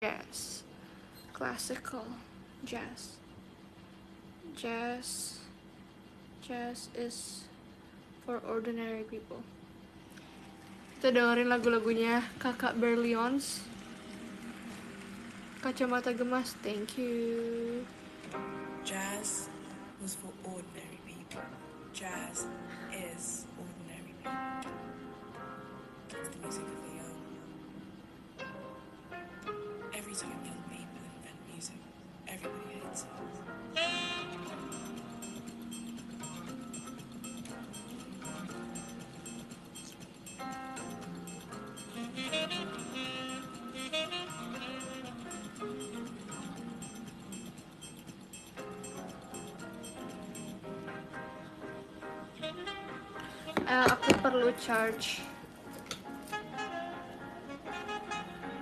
Jazz, classical, jazz. Jazz is for ordinary people. Kita dengerin lagu-lagunya Kakak Berlioz. Kacamata Gemas, thank you. Jazz was for ordinary people. Jazz is ordinary people. It's the music of the young. Every time young people invent music, everybody hates it. Aku perlu charge.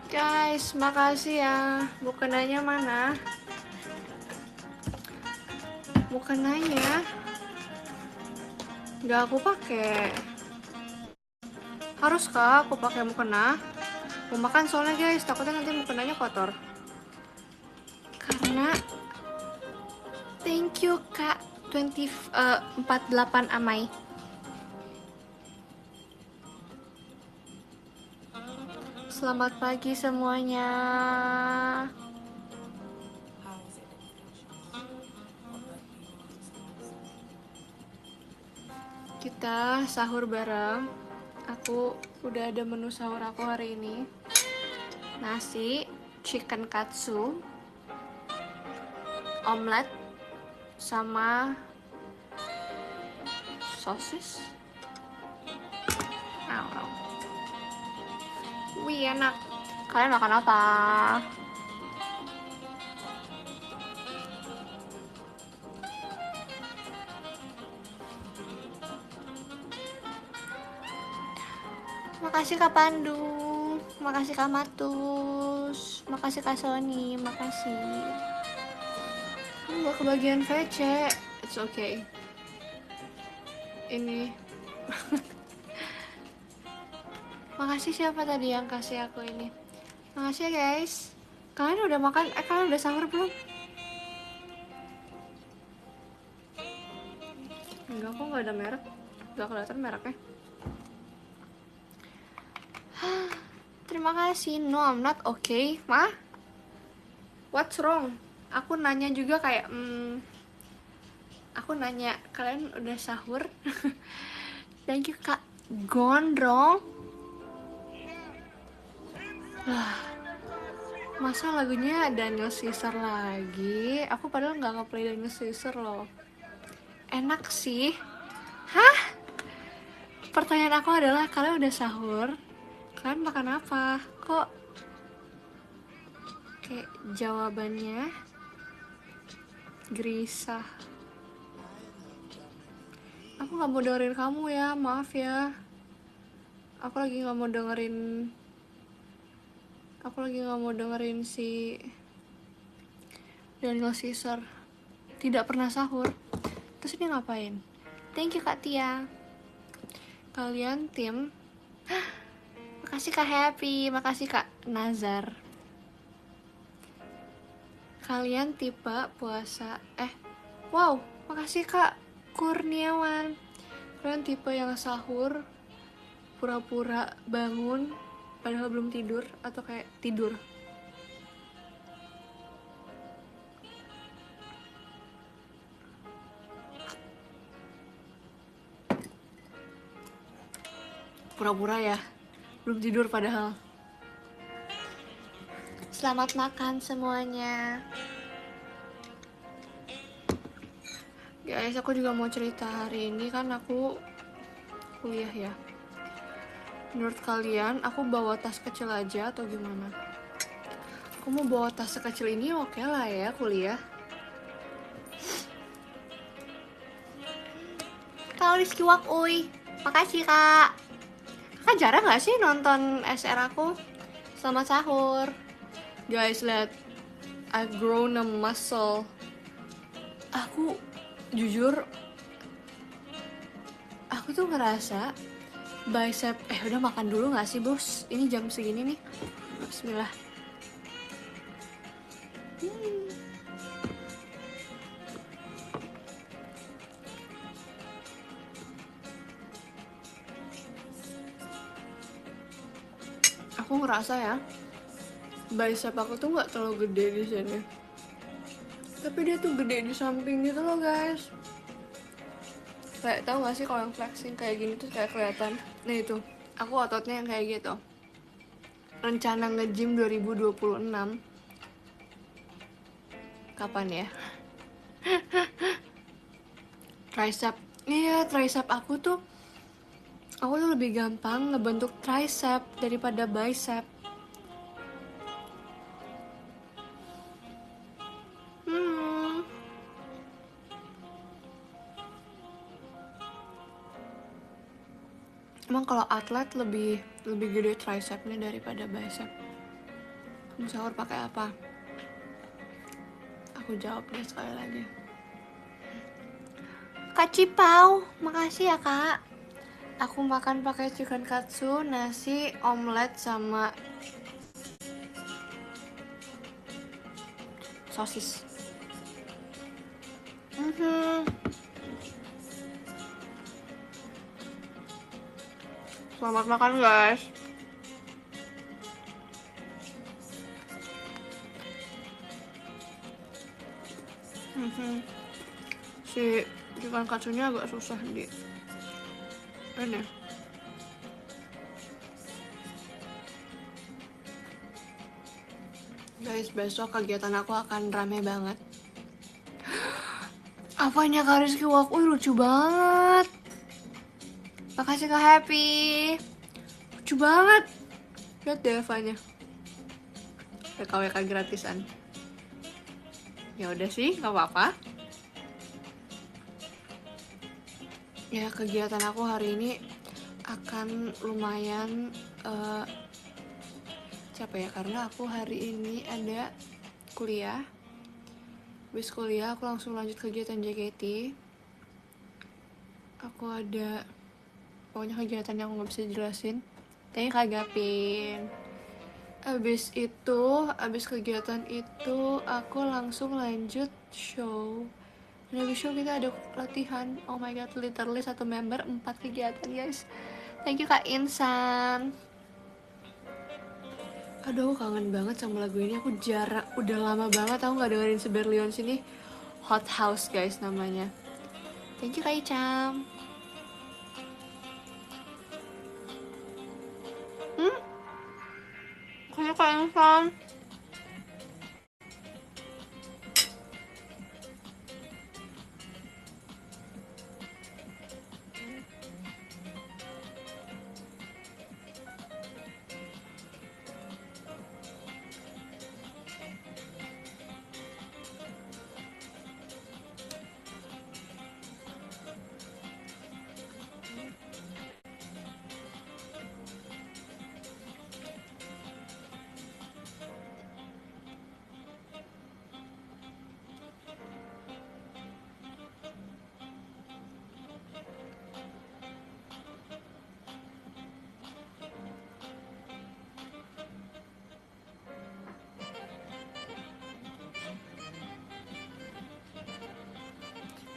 Guys, makasih ya. Bukananya mana? Bukananya nggak aku pakai. Haruskah aku pakai mukena? Mau makan soalnya guys, takutnya nanti mukenanya kotor. Karena thank you Kak 48 Amai. Selamat pagi semuanya. How is it infectious? What let people understand? Kita sahur bareng. Aku udah ada menu sahur aku hari ini. Nasi, chicken katsu, omelet, sama sosis. Wih enak. Kalian makan apa? Makasih Kak Pandu, makasih Kak Matus, makasih Kak Sony, makasih. Kamu gak kebagian VC, it's okay. Ini makasih siapa tadi yang kasih aku ini. Makasih ya guys. Kalian udah makan? Kalian udah sahur belum? Enggak, kok gak ada merek. Gak kelihatan mereknya. Terima kasih. No, I'm not okay. Ma? What's wrong? Aku nanya juga kayak aku nanya, kalian udah sahur? Thank you Kak Gondrong. Masa lagunya Daniel Caesar lagi? Aku padahal nggak nge-play Daniel Caesar loh. Enak sih. Hah? Pertanyaan aku adalah, kalian udah sahur? Kalian makan apa? Kok kayak jawabannya gelisah? Aku nggak mau dengerin kamu ya, maaf ya. Aku lagi nggak mau dengerin si Daniel Caesar. Tidak pernah sahur. Terus ini ngapain? Thank you Kak Tia. Kalian tim. Makasih Kak Happy, makasih Kak Nazar. Kalian tipe puasa wow, makasih Kak Kurniawan. Kalian tipe yang sahur pura-pura bangun padahal belum tidur, atau kayak tidur? Pura-pura ya, belum tidur padahal. Selamat makan semuanya. Guys, aku juga mau cerita. Hari ini kan aku kuliah ya. Menurut kalian, aku bawa tas kecil aja atau gimana? Aku mau bawa tas sekecil ini, oke lah ya kuliah. Kak Rizky Wakuy, makasih Kak. Kakak jarang gak sih nonton SR aku? Selamat sahur. Guys, lihat, I've grown a muscle. Aku jujur, aku tuh ngerasa bicep. Udah makan dulu gak sih bos? Ini jam segini nih. Bismillah. Aku ngerasa ya, bicep aku tuh nggak terlalu gede di sini, tapi dia tuh gede di samping gitu loh guys. Kayak tahu gak sih kalau yang flexing kayak gini tuh kayak kelihatan. Nah itu, aku ototnya yang kayak gitu. Rencana nge-gym 2026 kapan ya? Tricep. Iya, tricep aku tuh lebih gampang ngebentuk tricep daripada bicep. Hmm. Emang kalau atlet lebih gede tricepnya daripada bicep. Kamu sahur pakai apa? Aku jawab deh sekali lagi. Kak Cipau, makasih ya kak. Aku makan pakai chicken katsu, nasi, omelet sama sosis. Selamat makan guys. Si chicken katsunya agak susah di ini. Guys, besok kegiatan aku akan rame banget. Apanya Kak Rizky Walk? Lucu banget. Makasih Kak Happy. Lucu banget. Lihat deh Evanya. WKWK gratisan. Ya udah sih, nggak apa-apa. Ya kegiatan aku hari ini akan lumayan capek ya, karena aku hari ini ada kuliah. Habis kuliah aku langsung lanjut kegiatan JKT. Aku ada pokoknya kegiatan yang aku nggak bisa jelasin. Thank you Kak Gapin. Abis kegiatan itu aku langsung lanjut show. Dan abis show kita ada latihan. Oh my god, literally satu member 4 kegiatan guys. Thank you Kak Insan. Aduh, aku kangen banget sama lagu ini. Aku udah lama banget aku gak dengerin Seberlion sini. Hot House guys namanya. Thank you Kak Icam. Thank you Kak Insan.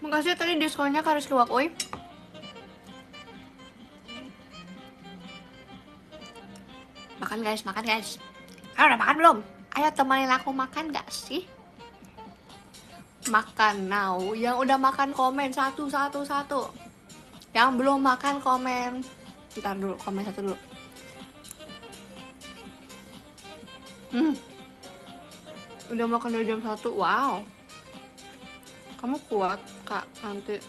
Makasih tadi diskonnya Kak Rizky Wakoy. Makan guys, makan guys. Udah makan belum? Ayo temenin aku makan gak sih? Makan now. Yang udah makan komen satu. Yang belum makan komen. Ntar dulu, komen satu dulu. Udah makan dari jam 1. Wow. Kamu kuat kak nanti.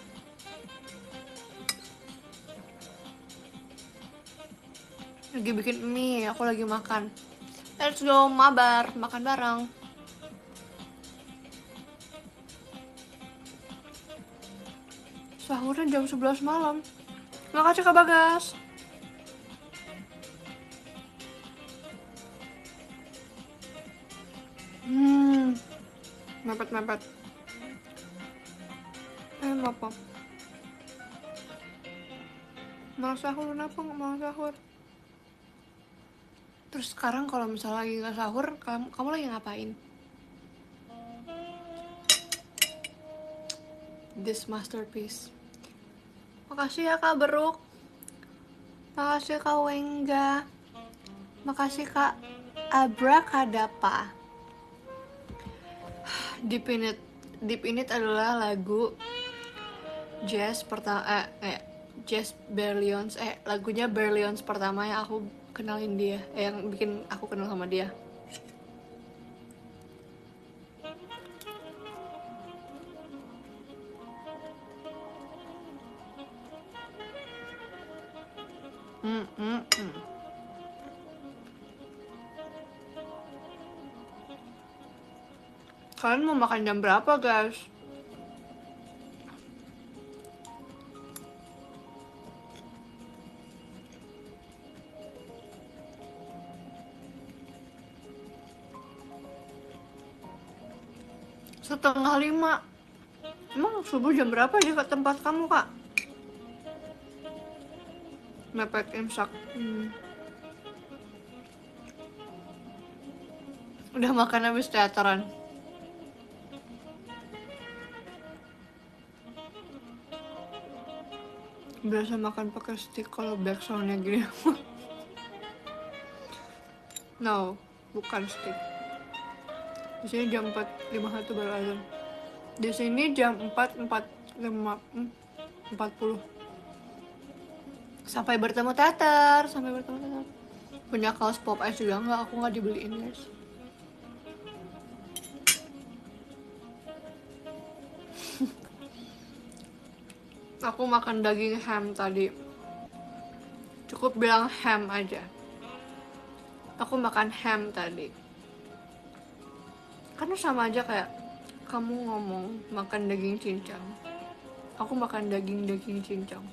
Lagi bikin mie, aku lagi makan. Let's go mabar, makan bareng. Sahurnya jam 11 malam. Makasih Kak Bagas. Mepet. Apa? Mau sahur, kenapa nggak mau sahur? Terus sekarang kalau misalnya lagi nggak sahur, kamu lagi ngapain? this masterpiece. Makasih ya Kak Beruk. Makasih Kak Wengga. Makasih Kak Abrakadapa. Deep in It adalah lagu jazz pertama jazz Berlioz lagunya Berlioz pertama yang aku kenalin dia, yang bikin aku kenal sama dia. Kalian mau makan jam berapa guys? Setengah 5. Emang subuh jam berapa di tempat kamu kak? Mepet imsak. Udah makan habis teateran. Biasa makan pakai stick kalau backsoundnya gini. No, bukan stick. Di sini jam 4.51 baru azan. Di sini jam 4.40. Sampai bertemu teater. Punya kaos pop ice juga nggak? Aku nggak dibeliin guys. Aku makan daging ham tadi. Cukup bilang ham aja. Aku makan ham tadi. Karena sama aja kayak kamu ngomong makan daging cincang. Aku makan daging cincang.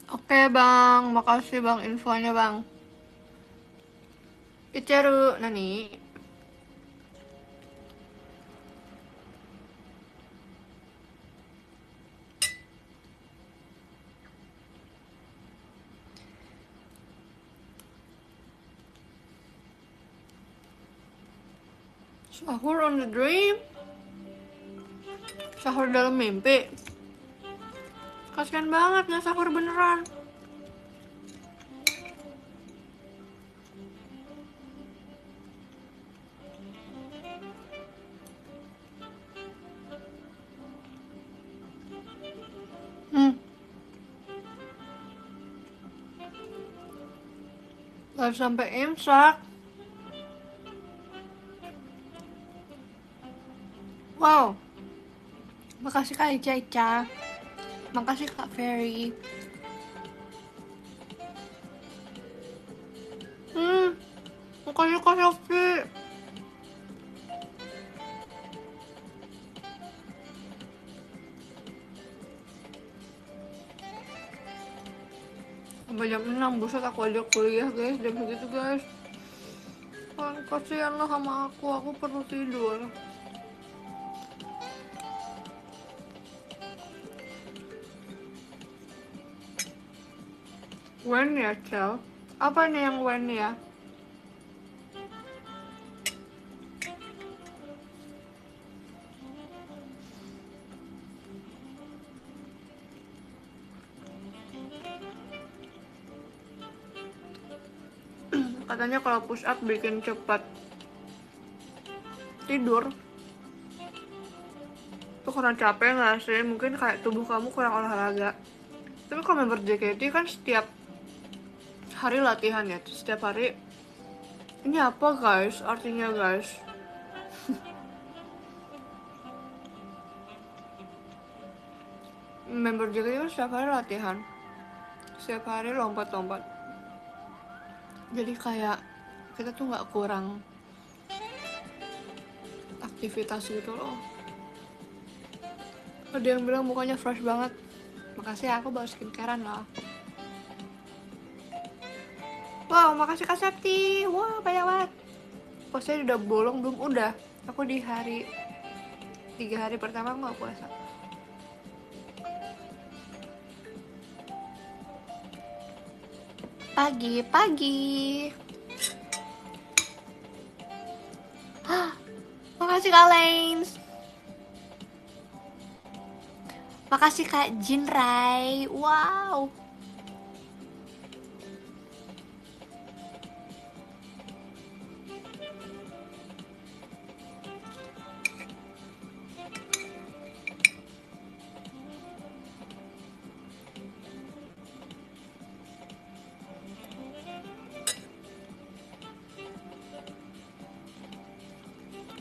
Oke bang, makasih bang infonya bang. Iceru nani? Sahur on the dream. Sahur dalam mimpi. Kasian banget nggak sahur beneran. Gak sampai imsak. Wow. Makasih Kak Ica. Makasih Kak Ferry. Makasih Kak Sofi. Sampai jam 6, buset aku aja kuliah guys, jam segitu guys. Kasihan lah sama aku perlu tidur. When ya, Cel? Apa nih yang when ya? Katanya kalau push up bikin cepat tidur. Itu karena capek nggak sih? Mungkin kayak tubuh kamu kurang olahraga. Tapi kalau member JKT kan setiap hari latihan ya, setiap hari. Ini apa guys? Artinya guys? Member JKT kan setiap hari latihan, setiap hari lompat-lompat. Jadi kayak kita tuh nggak kurang aktivitas gitu loh. Ada yang bilang mukanya fresh banget. Makasih ya, aku baru skincarean loh. Wow, makasih Kak Septi. Wah, banyak banget. Puasanya udah bolong belum? Udah. Aku di 3 hari pertama nggak puasa. Pagi. Makasih Kak Lains. Makasih Kak Jinrai. Wow.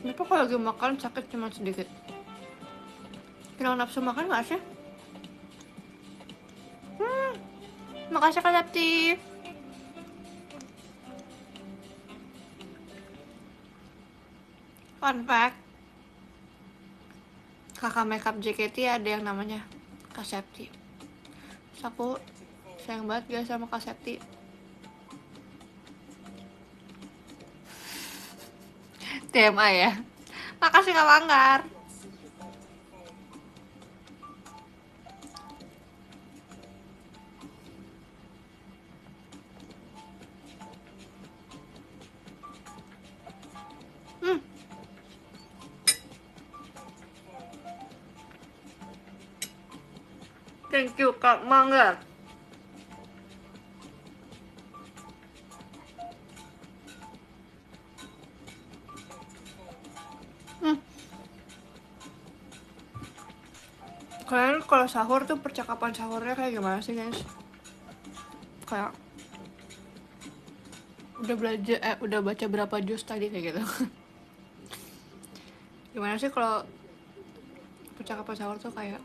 Kenapa kalau lagi makan sakit cuma sedikit? Hilang nafsu makan gak sih? Makasih Kak Septi. Fun fact, kakak makeup JKT ada yang namanya Kak Septi. Terus aku sayang banget guys sama Kak Septi. TMA ya. Makasih Kak Manggar. Thank you Kak Manggar. Kalian kalau sahur tuh percakapan sahurnya kayak gimana sih guys? Kayak udah baca berapa juz tadi kayak gitu. Gimana sih kalau percakapan sahur tuh kayak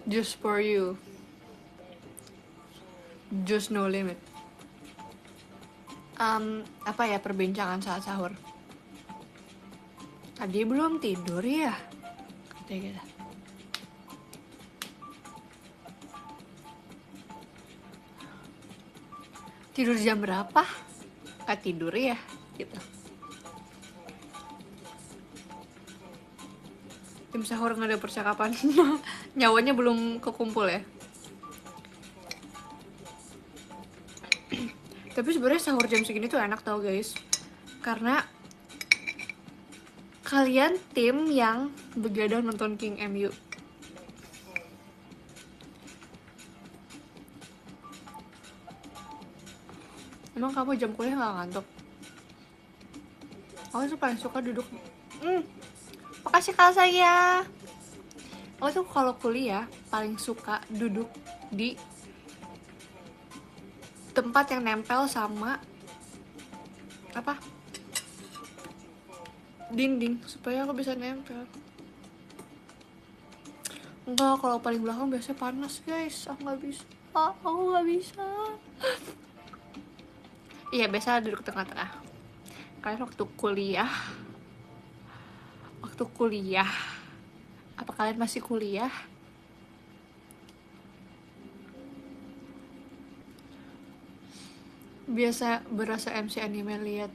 just for you, just no limit. Apa ya perbincangan saat sahur? Tadi belum tidur ya? Kayak gitu. Tidur jam berapa? Gak tidur ya? Gitu. Tim sahur nggak ada percakapan. Nyawanya belum kekumpul ya. Tapi sebenarnya sahur jam segini tuh enak tau guys, karena kalian tim yang begadang nonton King MU. Emang kamu jam kuliah gak ngantuk? Aku tuh paling suka duduk. Makasih Kak saya. Aku tuh kalau kuliah paling suka duduk di tempat yang nempel sama apa? Dinding, supaya aku bisa nempel. Enggak, kalau paling belakang biasanya panas guys. Aku nggak bisa. Aku nggak bisa. Iya, biasa duduk tengah-tengah. Kalian waktu kuliah, apa kalian masih kuliah? Biasa berasa MC anime lihat.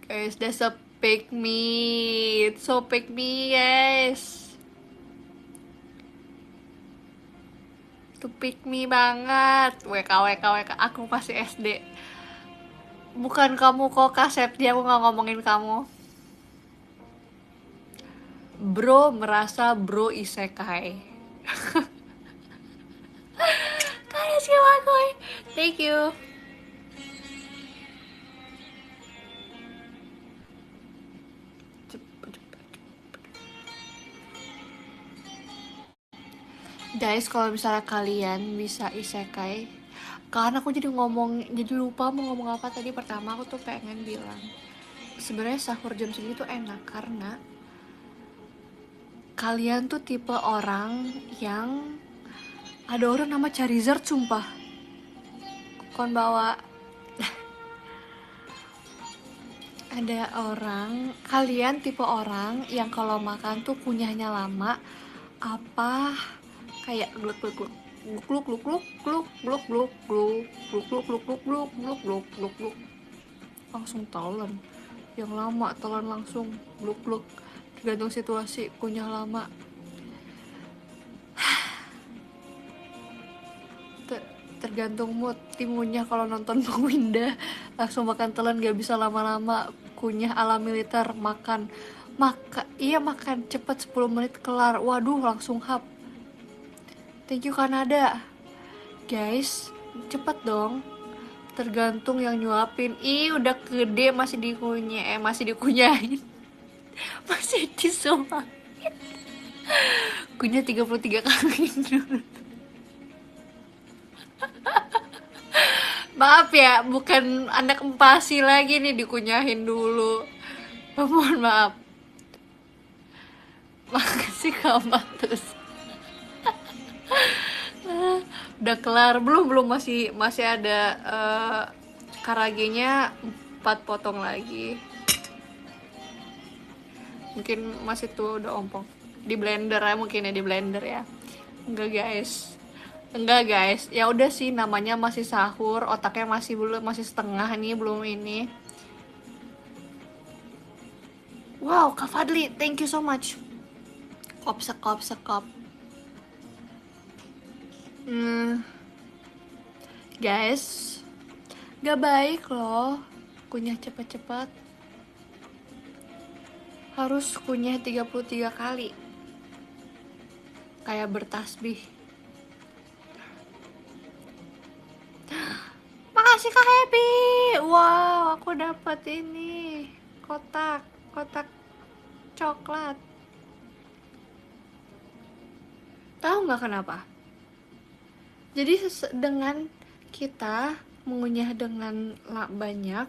Guys, that's a pick me. It's so pick me, guys. Itu pick me banget. WK. Aku masih SD. Bukan kamu kok Kak Septi, aku gak ngomongin kamu. Bro merasa bro isekai. Thank you. Guys, kalau misalnya kalian bisa isekai, karena aku jadi lupa mau ngomong apa tadi. Pertama aku tuh pengen bilang, sebenarnya sahur jam segini tuh enak karena kalian tuh tipe orang yang ada orang nama Charizard sumpah. Kon bawa ada orang, kalian tipe orang yang kalau makan tuh kunyahnya lama, apa kayak gluk gluk gluk gluk gluk gluk gluk gluk gluk gluk gluk gluk gluk gluk gluk gluk gluk gluk, langsung telan. Yang lama telan langsung gluk gluk, tergantung situasi. Kunyah lama tergantung mood. Timunnya kalau nonton Bang Winda langsung makan telan, gak bisa lama-lama. Kunyah ala militer, makan iya makan cepet 10 menit kelar, waduh langsung hap. Thank you Kanada. Guys, cepet dong, tergantung yang nyuapin. Udah gede masih masih dikunyahin. Masih disuap. Kunyah 33 kali dulu. Maaf ya, bukan anak empasi lagi nih dikunyahin dulu. Mohon maaf. Makasih Kak Matus. Udah kelar belum masih ada karagenya 4 potong lagi. Mungkin masih tuh udah ompong. Di blender ya mungkin ya, di blender ya. Enggak guys. Ya udah sih, namanya masih sahur, otaknya masih setengah nih, belum ini. Wow, Kak Fadli, thank you so much. Sekop. Guys, gak baik loh kunyah cepet-cepet. Harus kunyah 33 kali. Kayak bertasbih. Makasih Kak Happy. Wow, aku dapat ini kotak coklat. Tahu nggak kenapa? Jadi dengan kita mengunyah dengan banyak,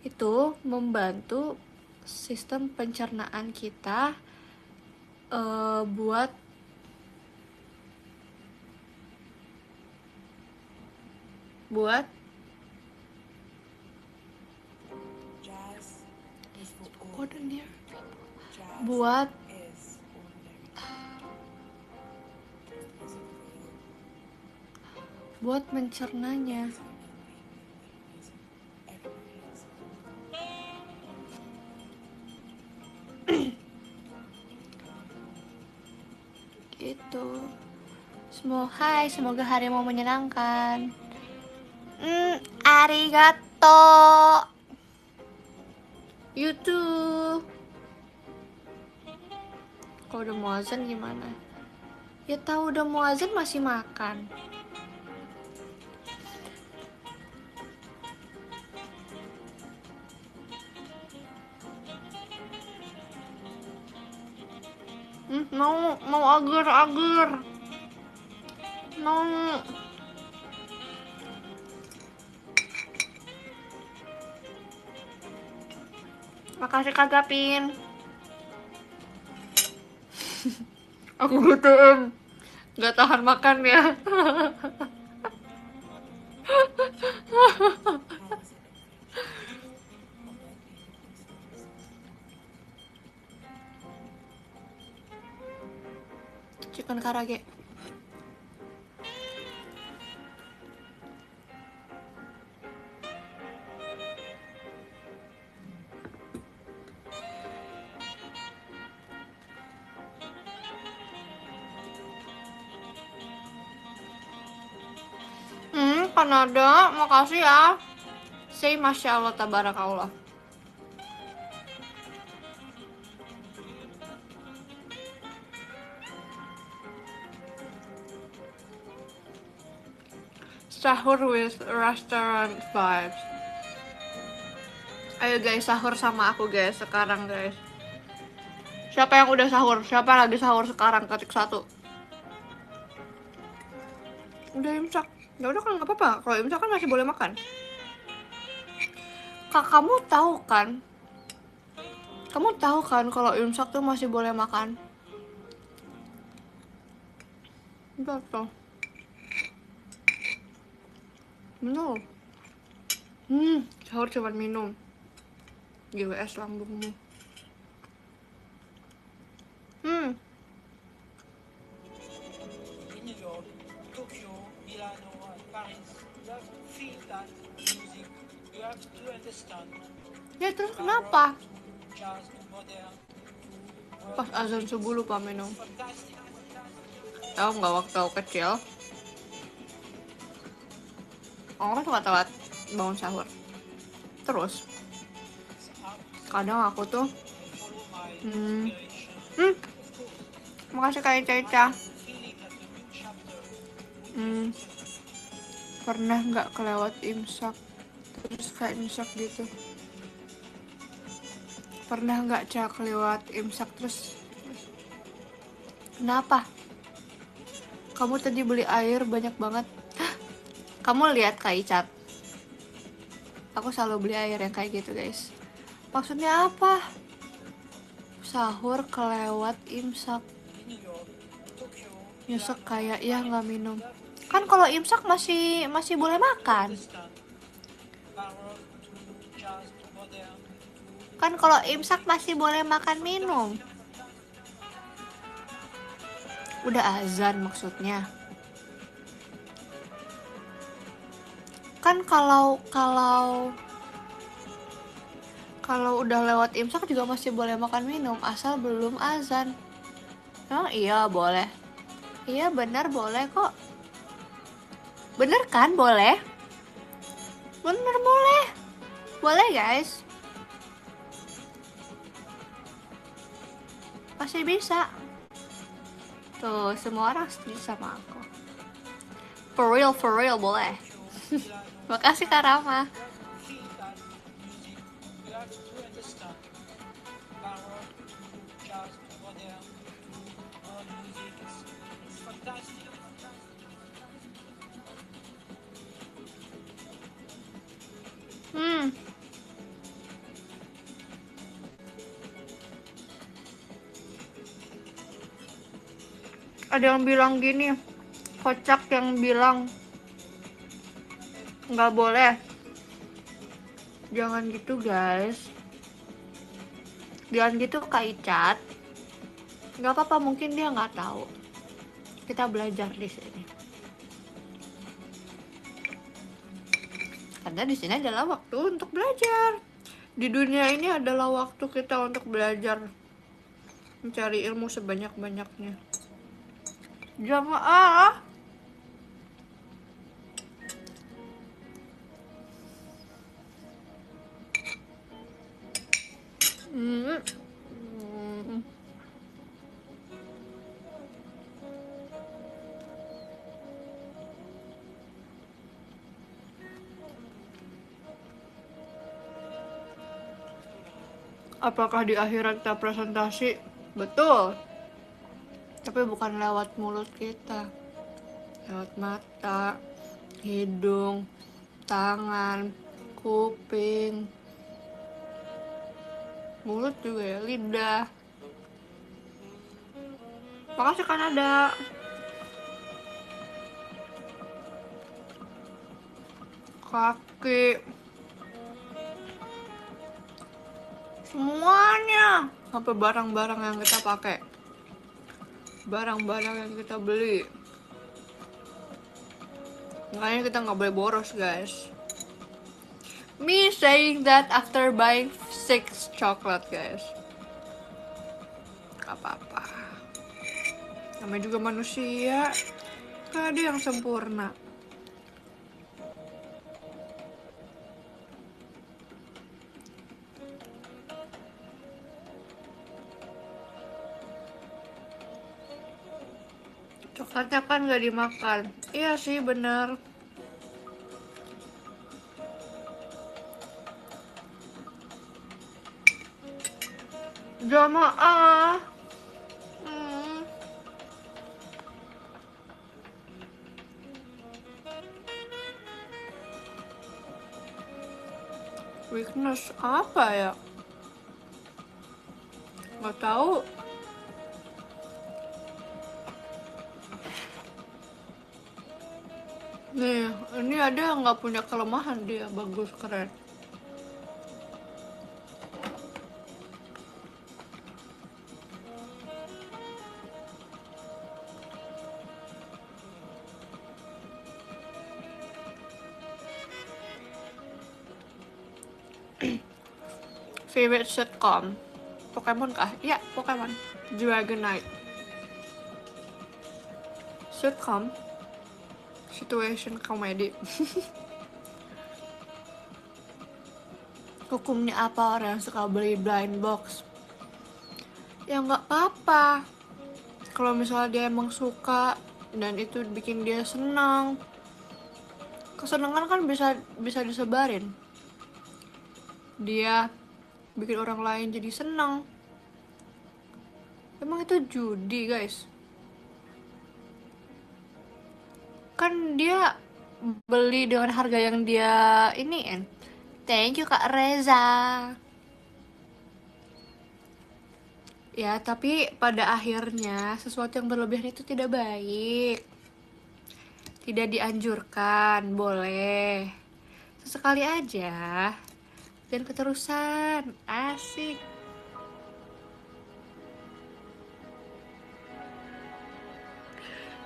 itu membantu sistem pencernaan kita buat Jazz is for ordinary people. Jazz buat is ordinary. buat mencernanya. Gitu. Semoga harimu menyenangkan. Arigato. YouTube. Kalau udah mau azan gimana? Ya tahu udah mau azan masih makan. Mau agar. Mau. Makasih Kak Gapin. Aku gituin. Gak tahan makan ya. Chicken karage. Kanada, makasih ya. Say Masya Allah Tabarakallah. Sahur with restaurant vibes. Ayo guys, sahur sama aku guys sekarang guys. Siapa yang udah sahur? Siapa lagi sahur sekarang? Ketik 1. Udah imsak. Ya udah kan nggak apa-apa. Kalau imsak kan masih boleh makan. Kak, kamu tahu kan? Kamu tahu kan kalau imsak tuh masih boleh makan? Udah tuh. Minum. Sahur cuma minum. GWS lambungmu. In New York, Tokyo, Milano, and Paris, you have to feel that music. You have to understand. Ya terus kenapa? Jazz to modern. Pas azan subuh lupa minum. Fantastic. Tahu nggak waktu aku kecil? Aku kan suka telat bangun sahur. Terus kadang aku tuh follow my hmm, inspiration. makasih Kak Ica. Feeling that a new chapter Pernah nggak kelewat imsak terus kayak nyesek gitu? Pernah nggak kelewat imsak terus kenapa? Kamu tadi beli air banyak banget. Kamu lihat Kak Icat, aku selalu beli air yang kayak gitu guys. Maksudnya apa? Sahur kelewat imsak, in New York, Tokyo, nyesek Milano, kayak ya Paris. nggak minum. You have to Kan kalau imsak masih boleh makan. understand baroque to jazz to modern to Kan kalau imsak masih boleh makan minum. Udah azan maksudnya. Kan kalau udah lewat imsak juga masih boleh makan minum asal belum azan. Oh iya boleh. Iya benar boleh kok. Bener kan boleh? Bener boleh. Boleh guys. Masih bisa. Tuh semua orang setuju sama aku. For real boleh. Milano. Makasih Kak Rama. You have to feel that music. You have to understand baroque to jazz to modern to all music. It's fantastic. Hmm. Ada yang bilang gini, kocak yang bilang nggak boleh. Jangan gitu guys. Jangan gitu Kak Icat. Nggak apa-apa, mungkin dia nggak tahu. Kita belajar di sini. Karena di sini adalah waktu untuk belajar. Di dunia ini adalah waktu kita untuk belajar, mencari ilmu sebanyak-banyaknya. Jamaah. Hmm. Hmm. Apakah di akhirat kita presentasi? Betul. Tapi bukan lewat mulut kita. Lewat mata, hidung, tangan, kuping, mulut juga ya, lidah. Makasih Kanada. Kaki. Semuanya. Sampai barang-barang yang kita pakai. Barang-barang yang kita beli. Makanya kita nggak boleh boros guys. Me saying that after buying 6 chocolate guys. Gak apa-apa. Namanya juga manusia. Gak ada yang sempurna. Coklatnya kan gak dimakan. Iya sih bener. Jamaah. Weakness apa ya? Gak tahu. Nih, ini ada nggak punya kelemahan dia, bagus keren. Favorite sitcom? Pokemon kah? Iya, Pokemon. Dragonite. Sitcom? Situation comedy. hukumnya apa orang yang suka beli blind box? Ya nggak apa-apa. Kalau misalnya dia emang suka dan itu bikin dia senang, kesenangan kan bisa bisa disebarin. Dia bikin orang lain jadi senang. Emang itu judi, guys? Kan dia beli dengan harga yang dia ini kan. Thank you Kak Reza. Ya, tapi pada akhirnya sesuatu yang berlebihan itu tidak baik. Tidak dianjurkan, boleh. Sesekali aja. Dan keterusan. Asik.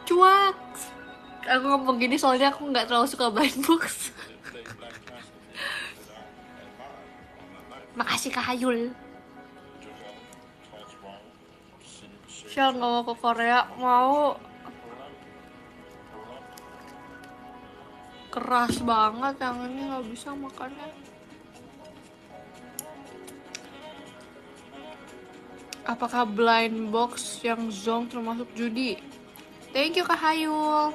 Cuak. Aku ngomong gini soalnya aku nggak terlalu suka blind box. Makasih Kak Hayul. Shell nggak mau ke Korea, mau. Keras banget yang ini, nggak bisa makannya. Apakah blind box yang Zong termasuk judi? Thank you Kak Hayul.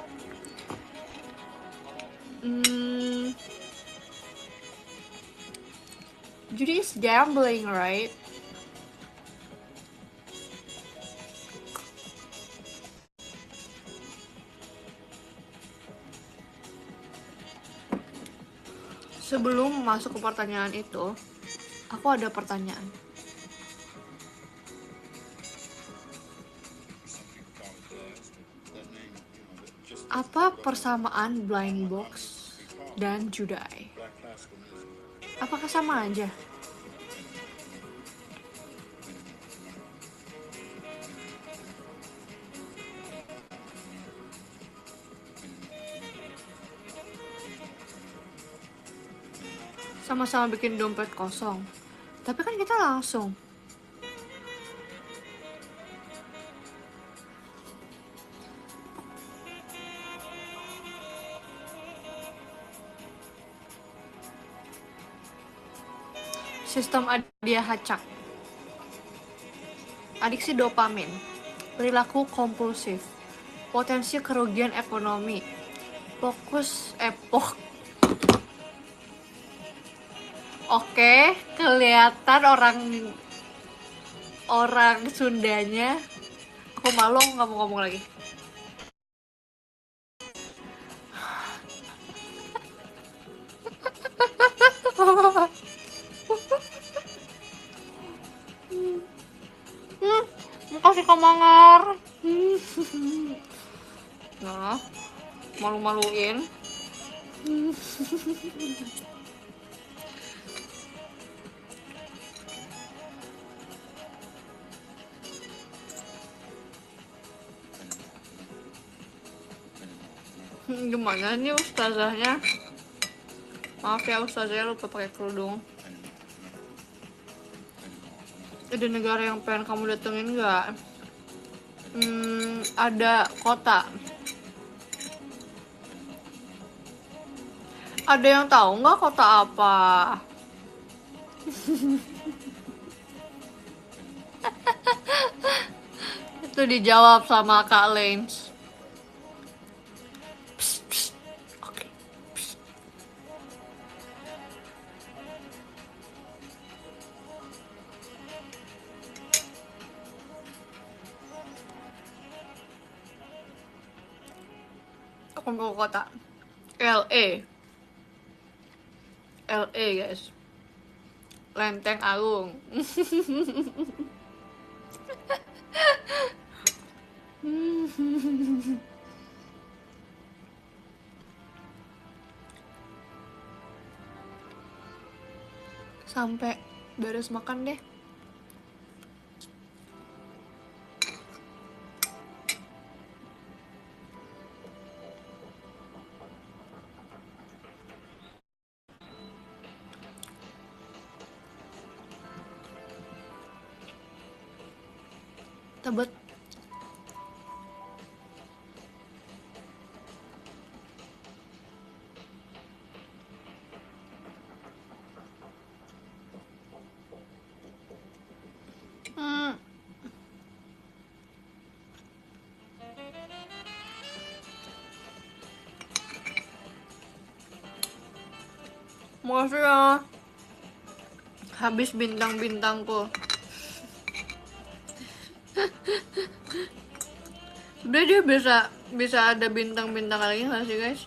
Judi is gambling, right? Sebelum masuk ke pertanyaan itu, aku ada pertanyaan. Apa persamaan blind box dan judai? Apakah sama aja? Sama-sama bikin dompet kosong. Tapi kan kita langsung. Sistem hadiah acak. Adiksi dopamin. Perilaku kompulsif. Potensi kerugian ekonomi. Fokus epok. Oke, kelihatan orang Sundanya. Aku malu nggak mau ngomong lagi. Makasih Kamangar. Nah, malu-maluin. Gimana nih ustazahnya? Maaf ya ustazahnya lupa pakai kerudung. Ada negara yang pengen kamu datengin nggak? Ada kota. Ada yang tahu nggak kota apa? Itu dijawab sama Kak Lens. Oke. Aku mau ke kota LA. LA guys. Lenteng Agung. Sampai beres makan deh. Tebet. Makasih ya. Habis bintang-bintangku. Udah dia bisa ada bintang-bintang lagi nggak sih guys?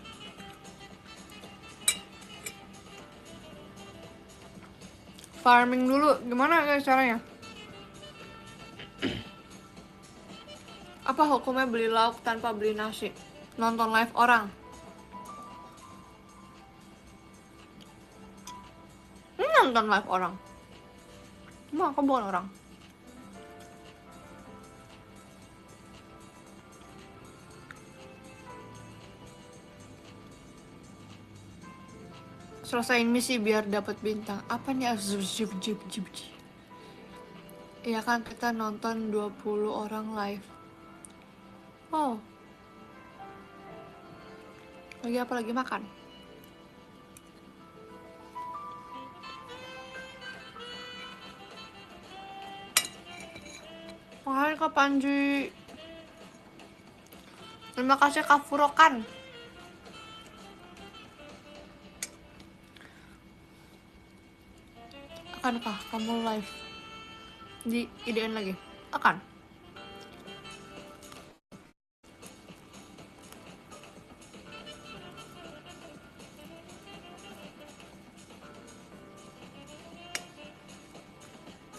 Farming dulu, gimana guys caranya? Apa hukumnya beli lauk tanpa beli nasi? Nonton live orang. Ini nonton live orang. Cuma aku bukan orang. Selesain misi biar dapat bintang. Apa nih? Iya kan kita nonton 20 orang live. Wow. Lagi apa? Lagi makan. Makasih Kak Panji. Terima kasih Kak Furokan. Akankah kamu live di IDN lagi? Akan.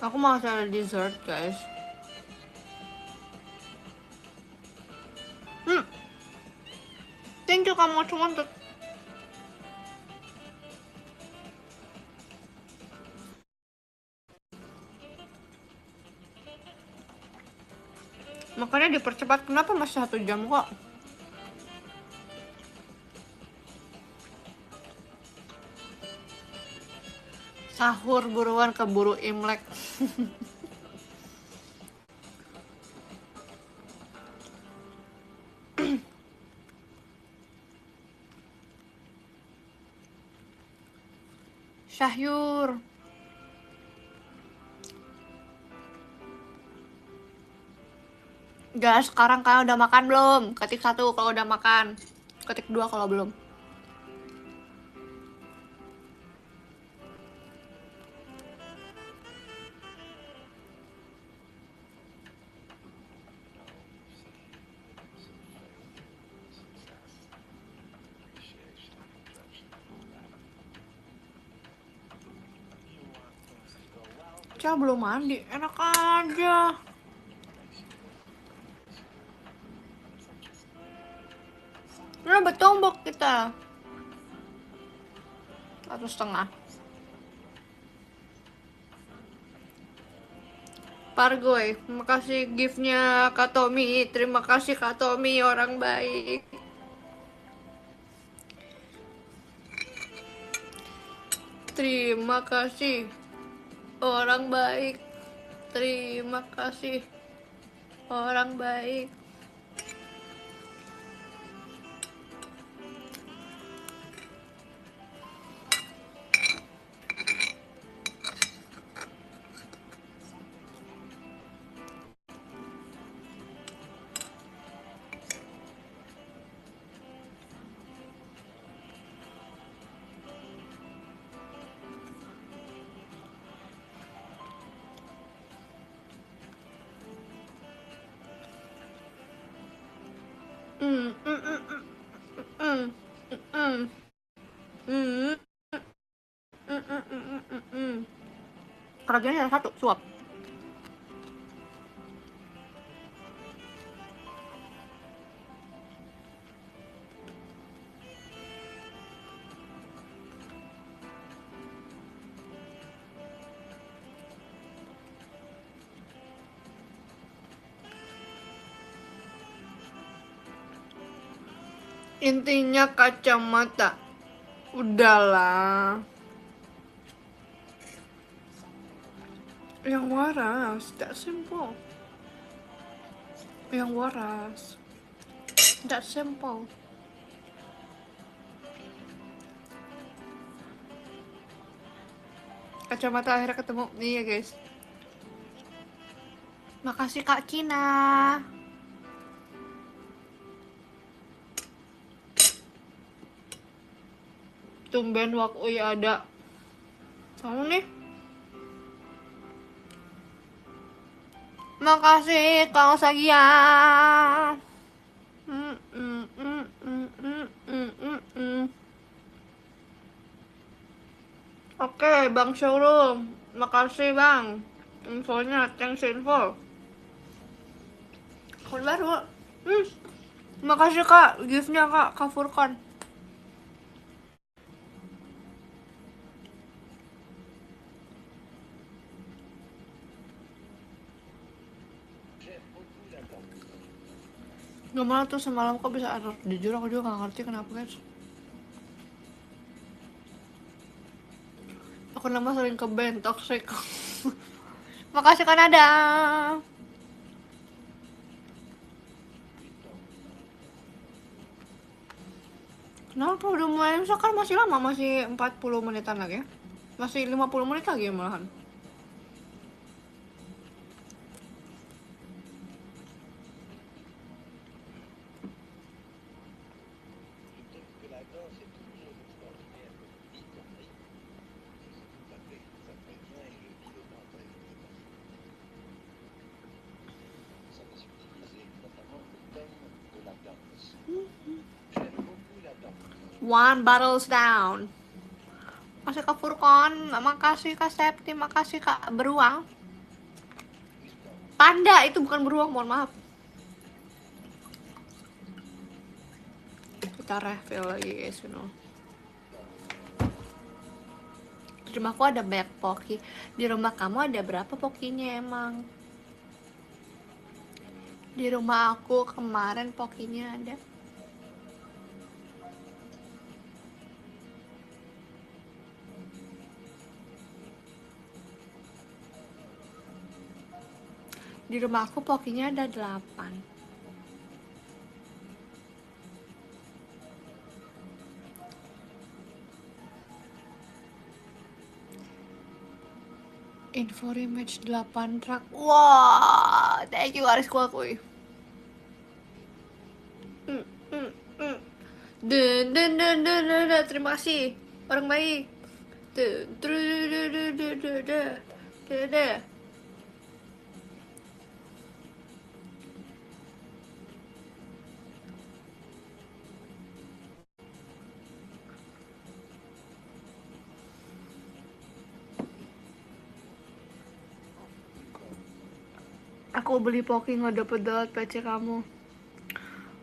Aku mau ada dessert guys. Thank you kamu cuma untuk makanya dipercepat. Kenapa masih 1 jam kok? Sahur buruan keburu Imlek. Syahyur. Guys, sekarang kalian udah makan belum? Ketik 1 kalau udah makan. Ketik 2 kalau belum. Cel belum mandi, enak aja. Nah, bertombok kita. 1,5. Pargoy, makasih giftnya Kak Tommy. Terima kasih Kak Tommy, orang baik. Terima kasih, orang baik. Terima kasih, orang baik. Kerjanya ada 1, suap. Intinya kacamata. Udahlah. Yang waras, that simple. Yang waras, that simple. Kacamata akhirnya ketemu. Nih ya guys. Makasih Kak Kina. Tumben Wakui ada. Kamu nih. Makasih Kang Sagia. Mm, mm, mm, mm, mm, mm, mm, mm. Oke, Bang Showroom. Makasih Bang. Infonya, thanks info. Akun baru. Hmm, makasih Kak, giftnya Kak Furkon. Gimana tuh semalam kok bisa error? Jujur aku juga gak ngerti kenapa guys. Aku nama sering ke band toxic. Makasih Kanada. Kenapa udah mulai misalkan masih lama, masih 40 menitan lagi ya. Masih 50 menit lagi ya malahan. One bottles down. Makasih Kak Furkon, makasih Kak Septi, makasih Kak Beruang. Panda itu bukan beruang, mohon maaf. Kita refill lagi guys, you know. Di rumahku ada banyak poki. Di rumah kamu ada berapa pokinya emang? Di rumah aku kemarin pokinya ada. Di rumah aku pokinya ada 8. Info rematch 8 track. Wah, thank you Aris Kuakui. Terima kasih orang baik. Aku beli poki nggak dapet PC kamu.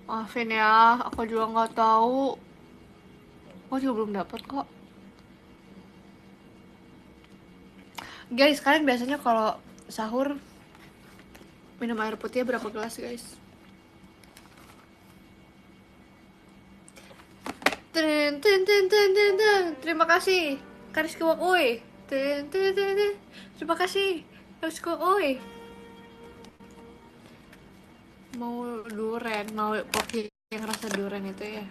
Maafin ya, aku juga nggak tahu. Aku juga belum dapet kok. Guys, kalian biasanya kalau sahur minum air putih berapa gelas guys? Terima kasih Kariski Wakui. Terima kasih Kariski Wakui. Mau duren, mau poki yang rasa duren itu ya.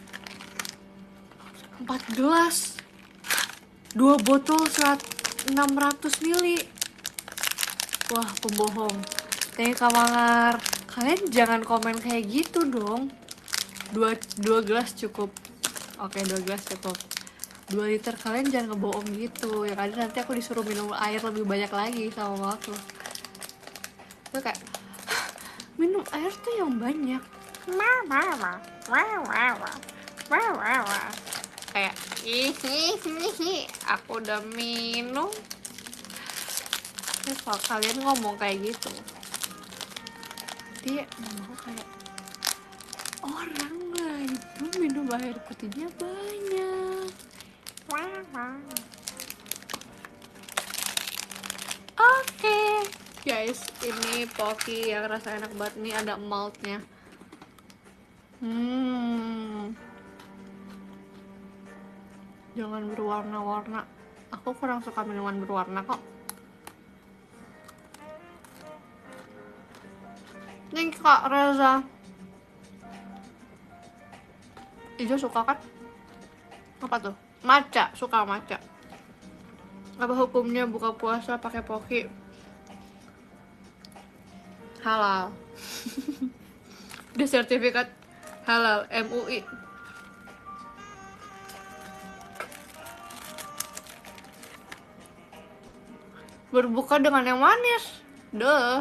4 gelas 2 botol 600 mili. Wah, pembohong. Thank you Kak Mangar. Kalian jangan komen kayak gitu dong. 2 gelas cukup. Oke, 2 gelas cukup. 2 liter kalian jangan ngebohong gitu. Yang ada nanti aku disuruh minum air lebih banyak lagi sama mama aku. Gue kayak minum air tuh yang banyak. Kayak aku udah minum. Terus kalau kalian ngomong kayak gitu, dia mamaku kayak orang lah itu minum air putihnya banyak. Oke, guys, ini poki yang rasa enak banget. Ini ada maltnya. Jangan berwarna-warna. Aku kurang suka minuman berwarna kok. Thank you Kak Reza. Ijo suka kan? Apa tuh? Matcha, suka matcha. Apa hukumnya buka puasa pakai poki? Halal. Udah sertifikat halal MUI. Berbuka dengan yang manis. Duh.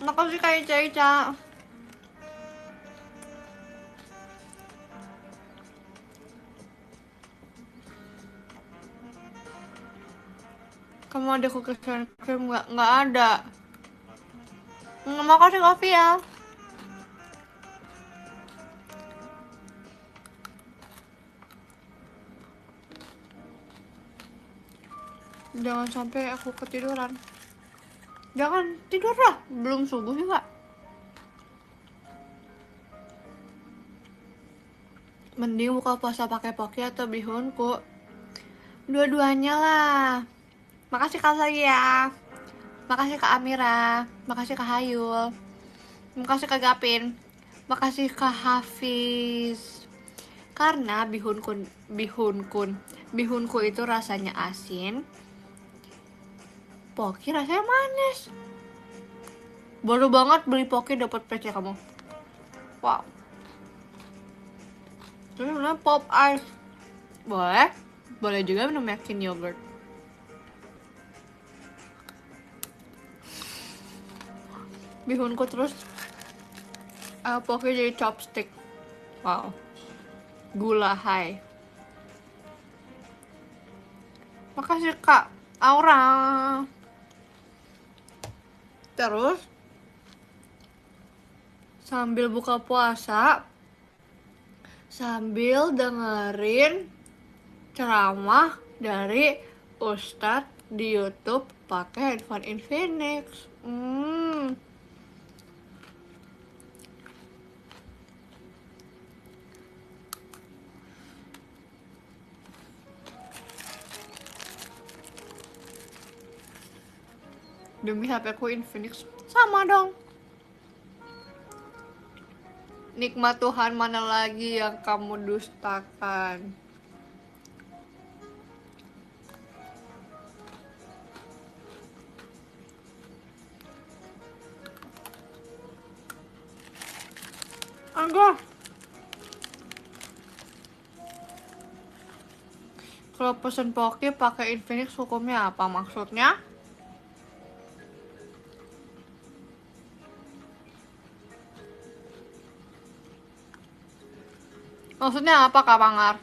Makasih Kak Ica. Kamu ada cookies and cream nggak? Nggak ada. Makasih Kopi ya. Jangan sampai aku ketiduran. Jangan tidur lah, belum subuh juga. Mending buka puasa pakai Poki atau bihunku. Dua-duanya lah. Makasih Kak Saya. Makasih Kak Amira. Makasih Kak Hayul. Makasih Kak Gapin. Makasih Kak Hafiz. Karena bihunku itu rasanya asin. Poki rasanya manis. Baru banget beli Poki dapat PC kamu. Wow. Terus mana pop ice. Boleh? Boleh juga minum yakin yogurt. Bihunku terus Poki jadi chopstick. Wow. Gula high. Makasih Kak Aura. Terus sambil buka puasa, sambil dengerin ceramah dari Ustadz di YouTube pakai handphone Infinix. Demi HP ku Infinix sama dong. Nikmat Tuhan mana lagi yang kamu dustakan? Enggak. Kalau pesen Poki pakai Infinix hukumnya apa maksudnya? Maksudnya apa Kak Pangar?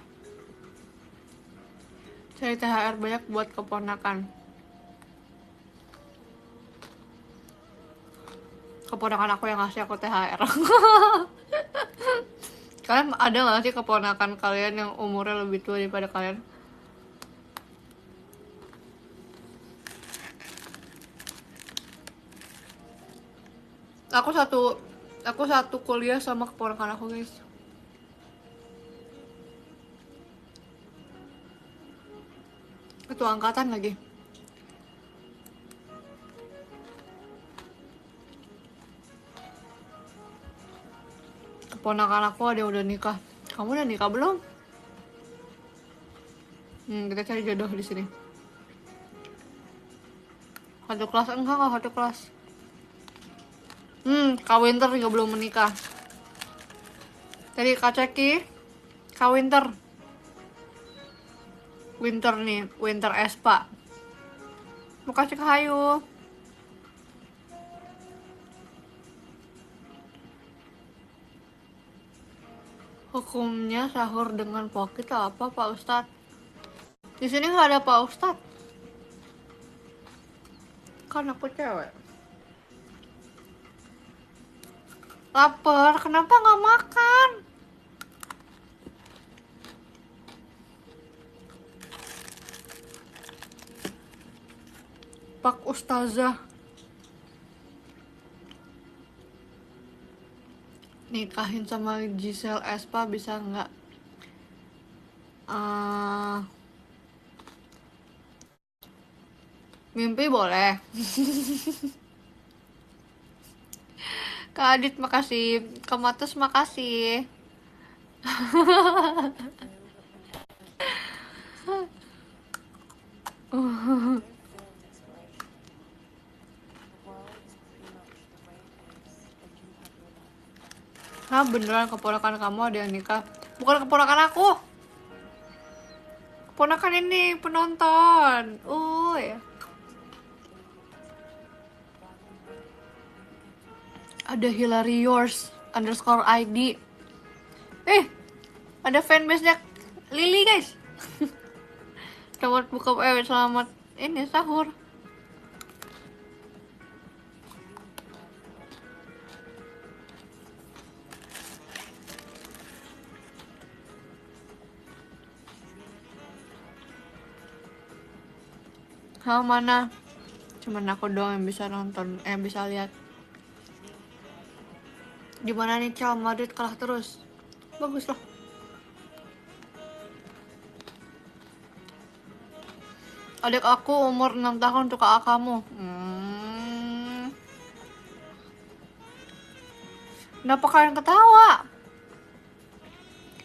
Cari THR banyak buat keponakan. Keponakan aku yang ngasih aku THR. Kalian ada gak sih keponakan kalian yang umurnya lebih tua daripada kalian? Aku satu kuliah sama keponakan aku guys. Ketua angkatan lagi. Keponakan aku ada yang udah nikah. Kamu udah nikah belum? Kita cari jodoh di sini. Satu kelas enggak satu kelas. Kak Winter juga belum menikah. Tadi Kak Ceki, Kak Winter. Winter nih, Winter Espa. Makasih Kak Hayu. Hukumnya sahur dengan Poki itu apa Pak Ustadz? Di sini nggak ada Pak Ustadz. Kan aku cewek. Lapar, kenapa nggak makan? Pak Ustazah. Nikahin sama Giselle Espa bisa nggak? Mimpi boleh. Kak Adit makasih. Kak Matus makasih. Hah, beneran keponakan kamu ada yang nikah? Bukan keponakan aku. Keponakan ini penonton. Ya. Ada Hilary Yours underscore ID. Ada fanbase-nya Lily guys. Selamat buka selamat ini sahur. Mana? Cuman aku doang yang bisa nonton, bisa lihat. Gimana nih Real Madrid kalah terus? Bagus loh. Adik aku umur 6 tahun untuk kakak kamu. Kenapa kalian ketawa?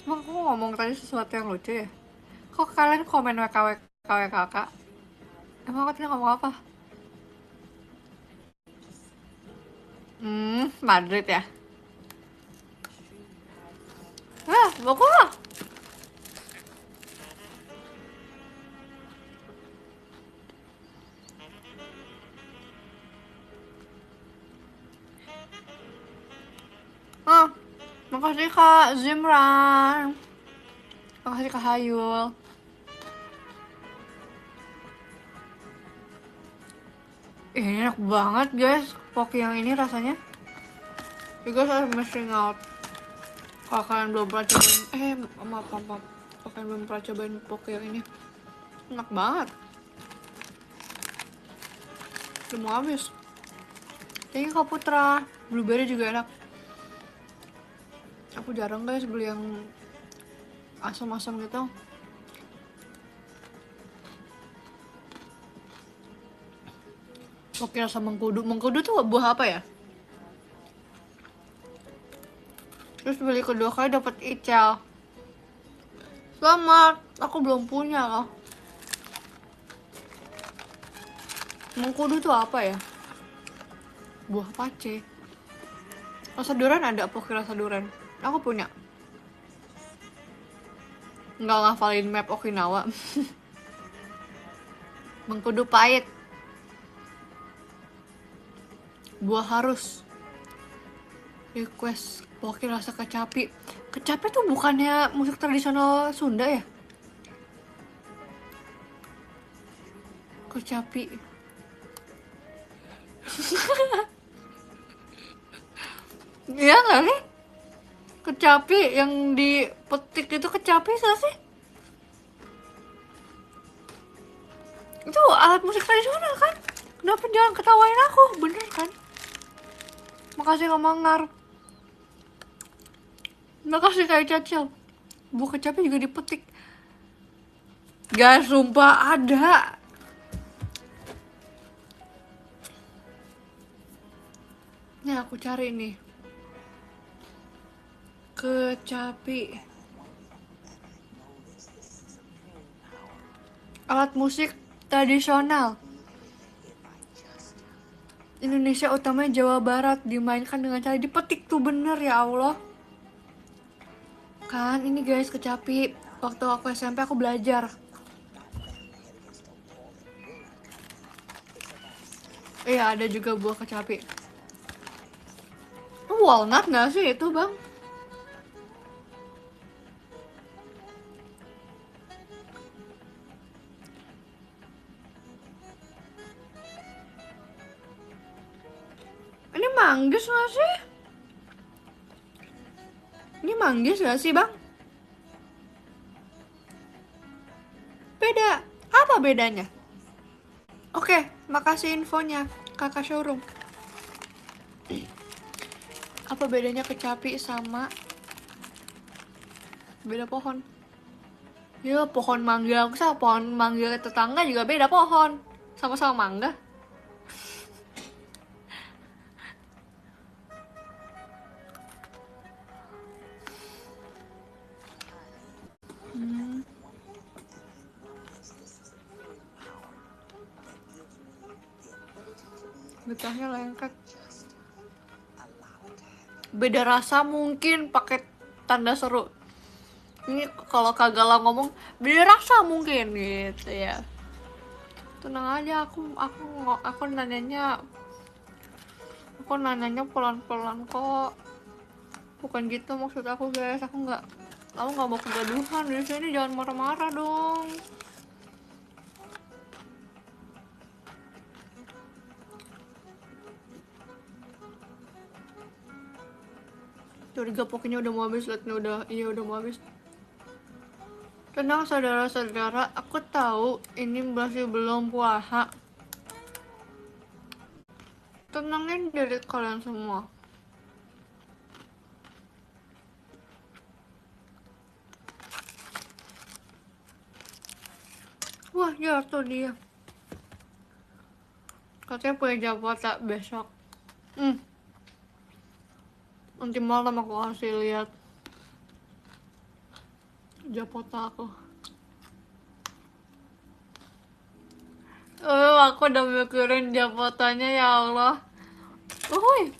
Emang aku ngomong tadi sesuatu yang lucu ya? Kok kalian komen WKWK kakak? Emang aku tadi ngomong apa? Madrid ya? Bagus lah. Makasih Kak Zimran. Makasih Kak Hayul. Ini enak banget guys, poke yang ini rasanya. You guys are missing out. Kalau kalian belum pernah cobain, maaf. Kalau kalian belum pernah cobain poke yang ini, enak banget. Udah mau habis. Ini Kak Putra, blueberry juga enak. Aku jarang guys beli yang asam-asam gitu. Oke, rasa mengkudu. Mengkudu tuh buah apa ya? Terus beli kedua kali dapat icel. Selamat, aku belum punya loh. Mengkudu tuh apa ya? Buah pace. Rasa durian ada, poke rasa durian. Aku punya. Nggak ngafalin map Okinawa. Mengkudu pahit. Buah harus. Request poke rasa kecapi. Kecapi tuh bukannya musik tradisional Sunda ya? Kecapi. Iya nggak sih? Kecapi yang dipetik itu kecapi sih? Itu alat musik tradisional kan? Kenapa jangan ketawain aku? Bener kan? Makasih Kak Mangar. Makasih Kak Cacil. Buah kecapi juga dipetik. Guys, sumpah ada. Nih aku cari nih. Kecapi. Alat musik tradisional Indonesia, utamanya Jawa Barat, dimainkan dengan cara dipetik tuh, bener ya Allah. Kan ini guys kecapi. Waktu aku SMP aku belajar. Iya, ada juga buah kecapi. Walnut nggak sih itu bang? Ini manggis nggak sih? Ini manggis nggak sih bang? Beda. Apa bedanya? Oke, makasih infonya kakak showroom. Apa bedanya kecapi sama beda pohon? Ya pohon mangga aku sama pohon mangga tetangga juga beda pohon. Sama-sama mangga. Getahnya lengket. Beda rasa mungkin pakai tanda seru. Ini kalau Kak Galang ngomong beda rasa mungkin gitu ya. Tenang aja, aku nanyanya pelan-pelan kok. Bukan gitu maksud aku guys, aku nggak mau kegaduhan di sini, jangan marah-marah dong. Curiga pokoknya udah mau habis, lihat nih udah mau habis. Tenang saudara-saudara, aku tahu ini masih belum puasa. Tenangin diri kalian semua. Wah, jatuh dia. Katanya punya Japota besok. Nanti malam aku kasih lihat Japota aku. Aku udah mikirin Japotanya ya Allah. Uhuy.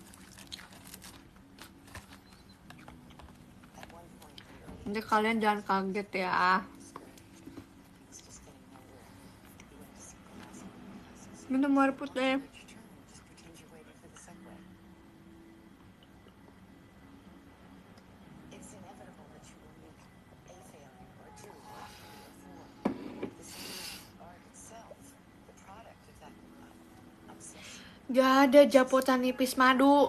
Nanti kalian jangan kaget ya. Minum air putih. Gak ada Japota nipis madu.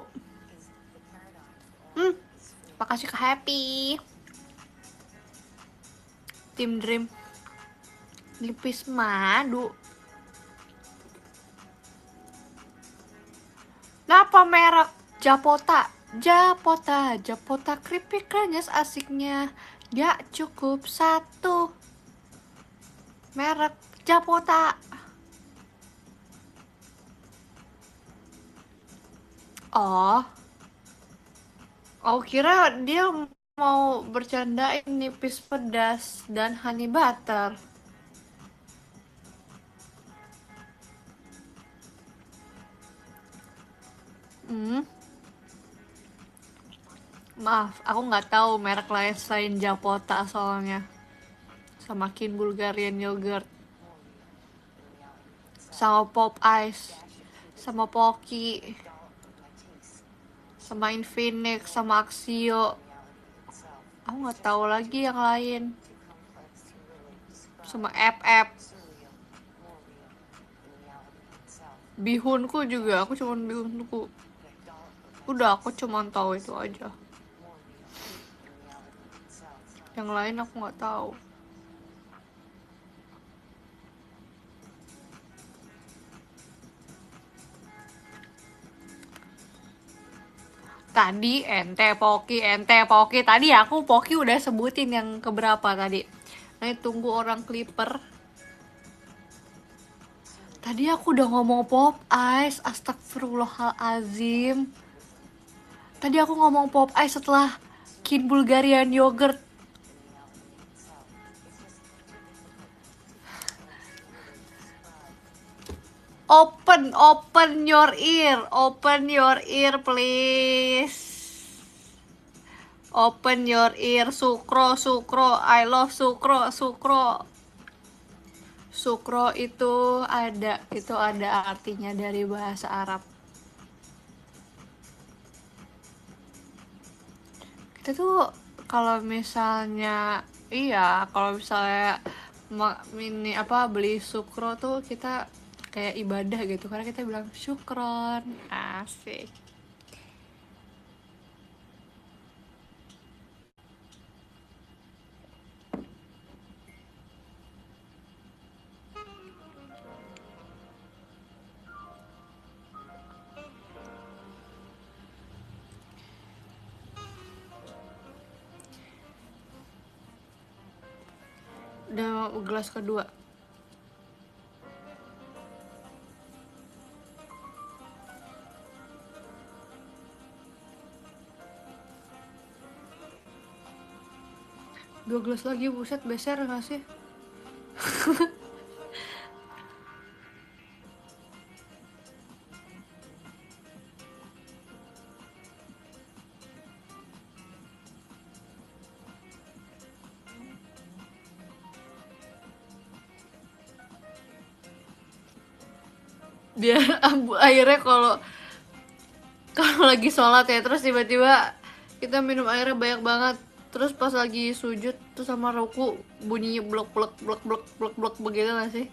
Makasih ke Happy. Tim Dream. Nipis madu. Kenapa merek Japota? Japota keripik renyes asiknya. Gak cukup satu. Merek Japota. Oh, kira dia mau bercandain nipis pedas dan honey butter. Maaf, aku nggak tahu merek lain selain Japota soalnya. Sama Kin Bulgarian Yogurt. Sama Pop Ice. Sama Pocky. Sama Infinix, sama Axio. Aku nggak tahu lagi yang lain. Sama FF. Bihunku juga, aku cuma bihunku. Udah, aku cuma tahu itu aja. Yang lain aku nggak tahu. Tadi ente Poki. Tadi aku Poki udah sebutin yang keberapa tadi. Nah, tunggu orang Clipper. Tadi aku udah ngomong Pop Ice, astagfirullahalazim. Tadi aku ngomong Pop Ice setelah Kin Bulgarian Yogurt. Open your ear please. Open your ear, sukro, I love sukro. Sukro itu ada artinya dari bahasa Arab. Kita tuh kalau misalnya beli sukro tuh kita kayak ibadah gitu, karena kita bilang syukron. Asik. Udah gelas kedua. Dua gelas lagi, buset, beser gak sih? Biar airnya kalau lagi sholat ya, terus tiba-tiba kita minum airnya banyak banget, terus pas lagi sujud terus sama ruku bunyinya blok blok blok blok blok blok begitu gak sih?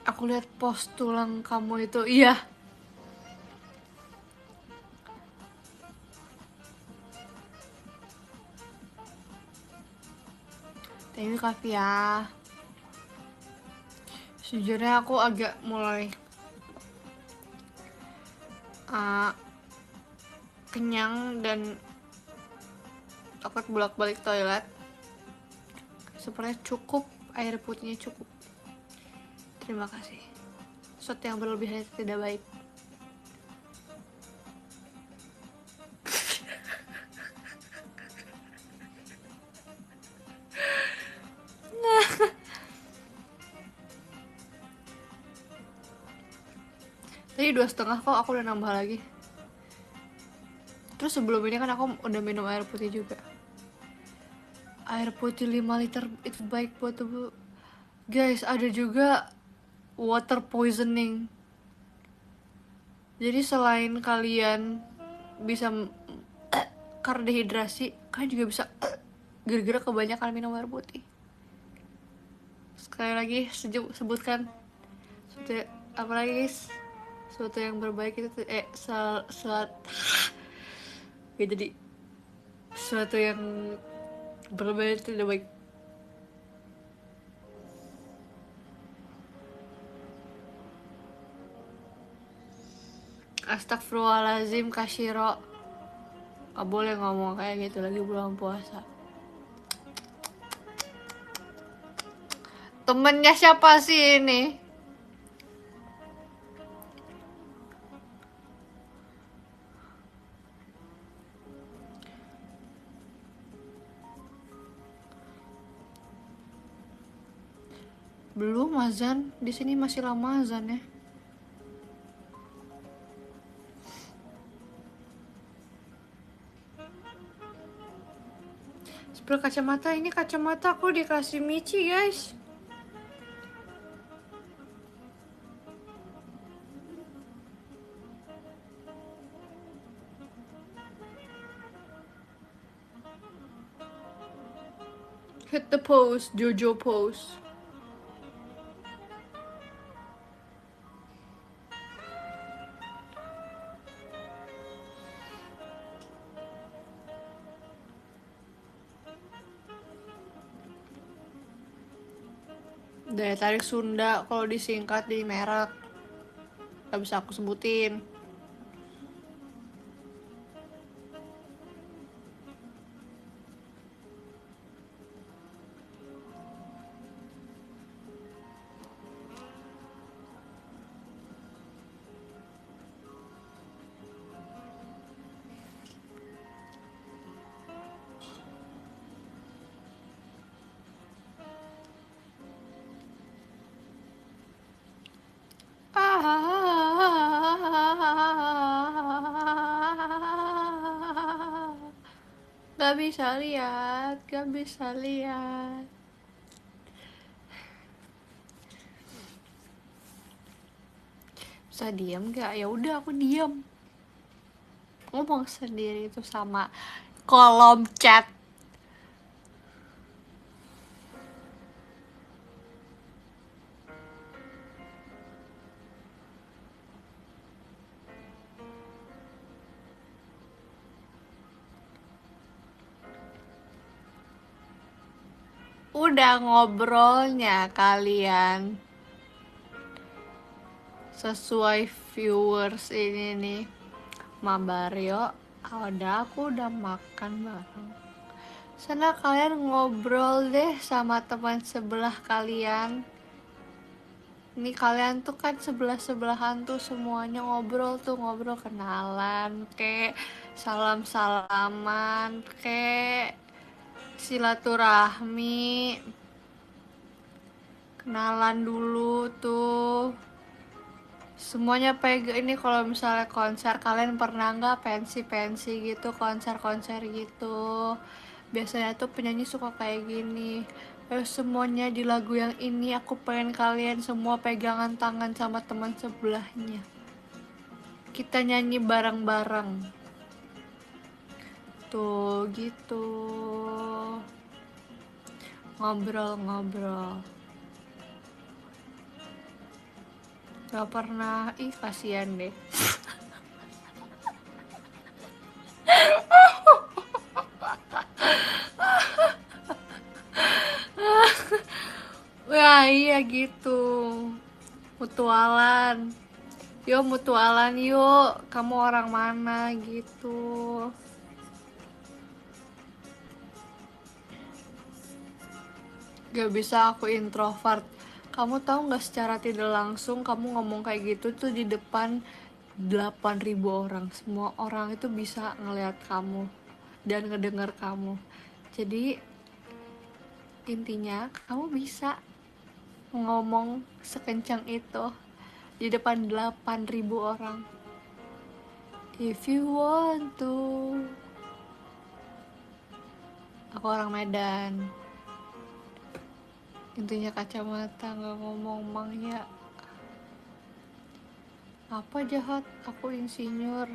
Aku lihat post tulang kamu itu, iya. Thank you Kavia. Sejujurnya aku agak mulai kenyang dan takut bolak-balik toilet. Sepertinya cukup, air putihnya cukup. Terima kasih. Sesuatu yang berlebihan itu tidak baik. Tadi 2,5 kok, aku udah nambah lagi. Terus sebelum ini kan aku udah minum air putih juga. Air putih 5 liter itu baik buat tubuh. Guys, ada juga water poisoning. Jadi selain kalian bisa karena dehidrasi, kalian juga bisa gara-gara kebanyakan minum air putih. Sekali lagi sebutkan apa lagi guys? Sesuatu yang berbaik itu jadi sesuatu yang berlebihan itu tidak baik. Astagfirullahaladzim Kashiro, gak boleh ngomong kayak gitu lagi bulan puasa. Temennya siapa sih ini? Belum azan, di sini masih lama azan ya. Spill kacamata, ini kacamata aku dikasih Michi guys. Hit the pose, Jojo pose. Daya tarik Sunda kalau disingkat di merek gak bisa aku sebutin. Gak bisa lihat, gak bisa lihat. Bisa diam gak? Ya udah aku diam. Ngomong sendiri itu sama kolom chat. Udah ngobrolnya kalian sesuai viewers ini nih. Mabario, ada aku udah makan bareng. Sana kalian ngobrol deh sama teman sebelah kalian. Ini kalian tuh kan sebelah-sebelahan tuh semuanya ngobrol tuh, ngobrol kenalan, kek salam-salaman, kek silaturahmi, kenalan dulu tuh. Semuanya ini kalau misalnya konser, kalian pernah nggak pensi-pensi gitu, konser-konser gitu? Biasanya tuh penyanyi suka kayak gini. Semuanya di lagu yang ini aku pengen kalian semua pegangan tangan sama teman sebelahnya. Kita nyanyi bareng-bareng. Tuh gitu. Ngobrol-ngobrol. Gak pernah, ih kasihan deh. Wah iya gitu. Mutualan. Yuk mutualan yuk. Kamu orang mana gitu. Gak bisa, aku introvert. Kamu tahu gak, secara tidak langsung kamu ngomong kayak gitu tuh di depan 8.000 orang. Semua orang itu bisa ngeliat kamu dan ngedengar kamu. Jadi intinya kamu bisa ngomong sekencang itu di depan 8.000 orang. If you want to. Aku orang Medan. Intinya kacamata, nggak ngomong mangnya. Apa jahat? Aku insinyur.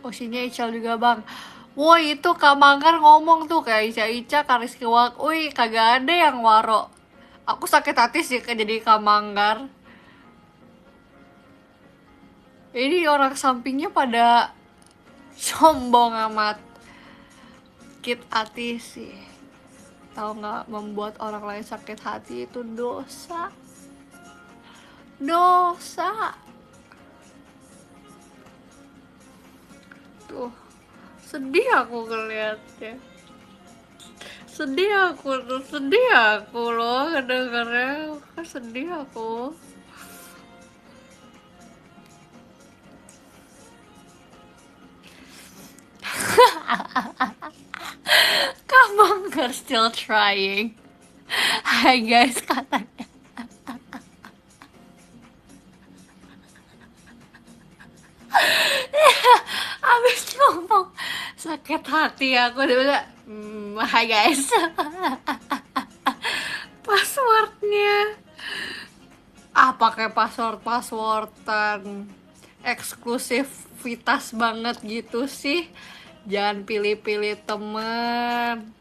Oh, sini Ical juga bang. Woi itu Kak Manggar ngomong tuh kayak Ica Kariski Wih kagak ada yang waro. Aku sakit hati sih jadi Kak Manggar. Ini orang sampingnya pada sombong amat. Sakit hati sih. Tahu nggak, membuat orang lain sakit hati itu dosa. Dosa. Tuh, sedih aku ngeliatnya. Sedih aku loh kedengarnya. Sedih aku. Come on, girl, still trying. Hai guys, katanya. Abis ngomong sakit hati aku udah hai guys. Passwordnya pakai passwordan eksklusivitas banget gitu sih. Jangan pilih-pilih temen.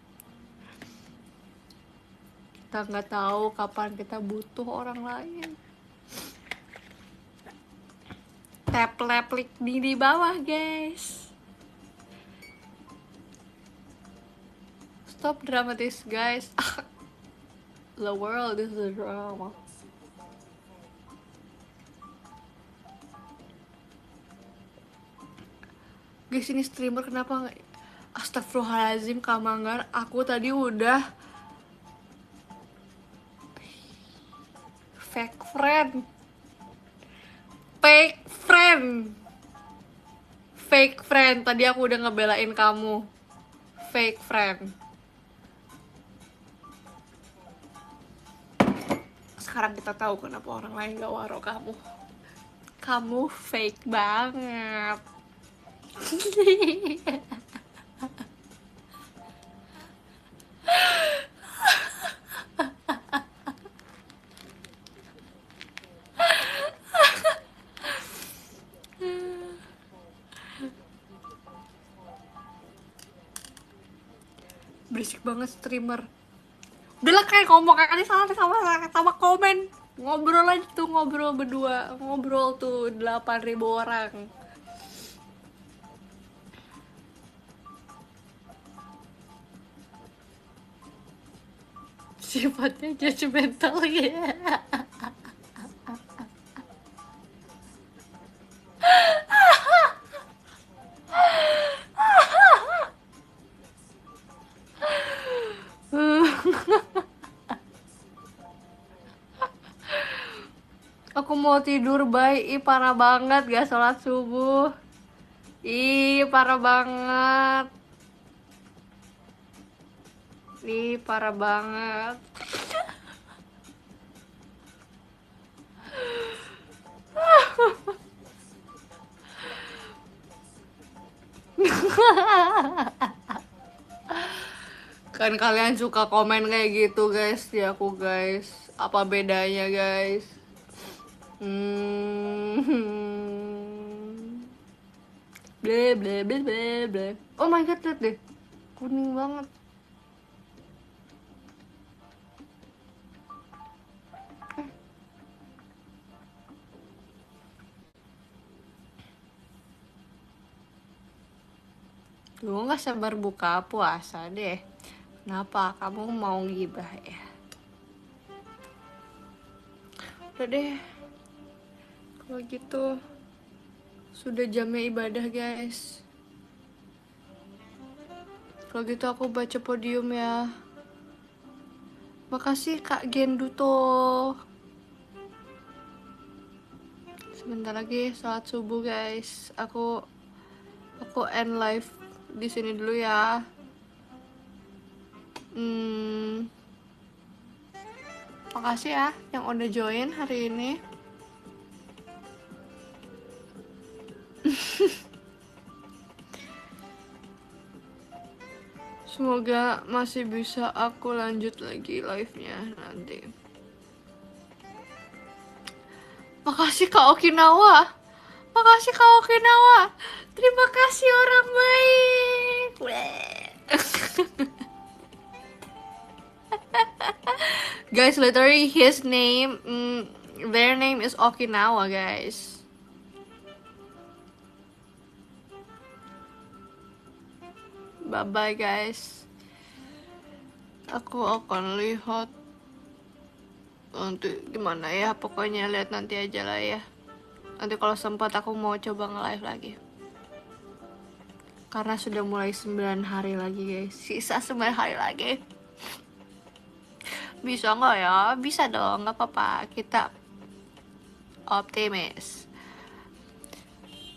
Kita nggak tahu kapan kita butuh orang lain. Tap link di bawah guys. Stop dramatis guys. The world is a drama. Guys, ini streamer kenapa nggak? Astagfirullahaladzim Kak Manggar, aku tadi udah fake friend. Tadi aku udah ngebelain kamu. Fake friend. Sekarang kita tahu kenapa orang lain gak waro kamu. Kamu fake banget. Berisik banget streamer. Udah lah kayak ngomong kayak sama komen. Ngobrol aja tuh, ngobrol berdua. Ngobrol tuh 8.000 orang. Sifatnya judgmental ya. mau tidur, bye. Ih, parah banget gak sholat subuh. Ih, parah banget. Ih, parah banget. Kan kalian suka komen kayak gitu guys di aku guys. Apa bedanya guys? Ble ble ble ble ble. Oh my god, lihat deh. Kuning banget. Gue gak sabar buka puasa deh. Kenapa kamu mau gibah ya? Udah deh. Kalau gitu sudah jamnya ibadah guys. Kalau gitu aku baca podium ya. Makasih Kak Genduto. Sebentar lagi sholat subuh guys. Aku end live di sini dulu ya. Makasih ya yang udah join hari ini. Semoga masih bisa aku lanjut lagi live-nya nanti. Makasih Kak Okinawa. Makasih Kak Okinawa. Terima kasih orang baik. Guys, literally his name, their name is Okinawa, guys. Bye-bye, guys. Aku akan lihat nanti gimana ya, pokoknya lihat nanti aja lah ya. Nanti kalau sempat aku mau coba nge-live lagi. Karena sudah mulai 9 hari lagi, guys. Sisa 9 hari lagi. Bisa nggak ya? Bisa dong, nggak apa-apa. Kita optimis.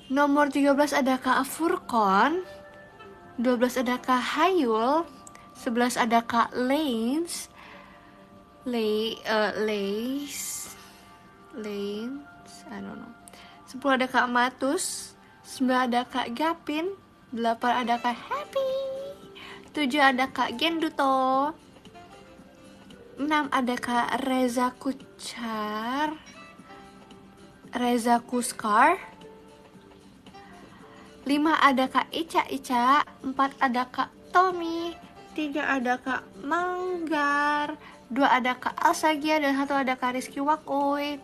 Nomor 13 ada Kak Furkon, 12 ada Kak Hayul, 11 ada Kak Lains, Lace, I don't know. 10 ada Kak Matus, 9 ada Kak Gapin, 8 ada Kak Happy, 7 ada Kak Genduto, 6 ada Kak Reza Kuchar, Reza Kuskar, 5 ada Kak Ica, 4 ada Kak Tommy, 3 ada Kak Manggar, 2 ada Kak Alsagia, dan 1 ada Kak Rizky Wakoy.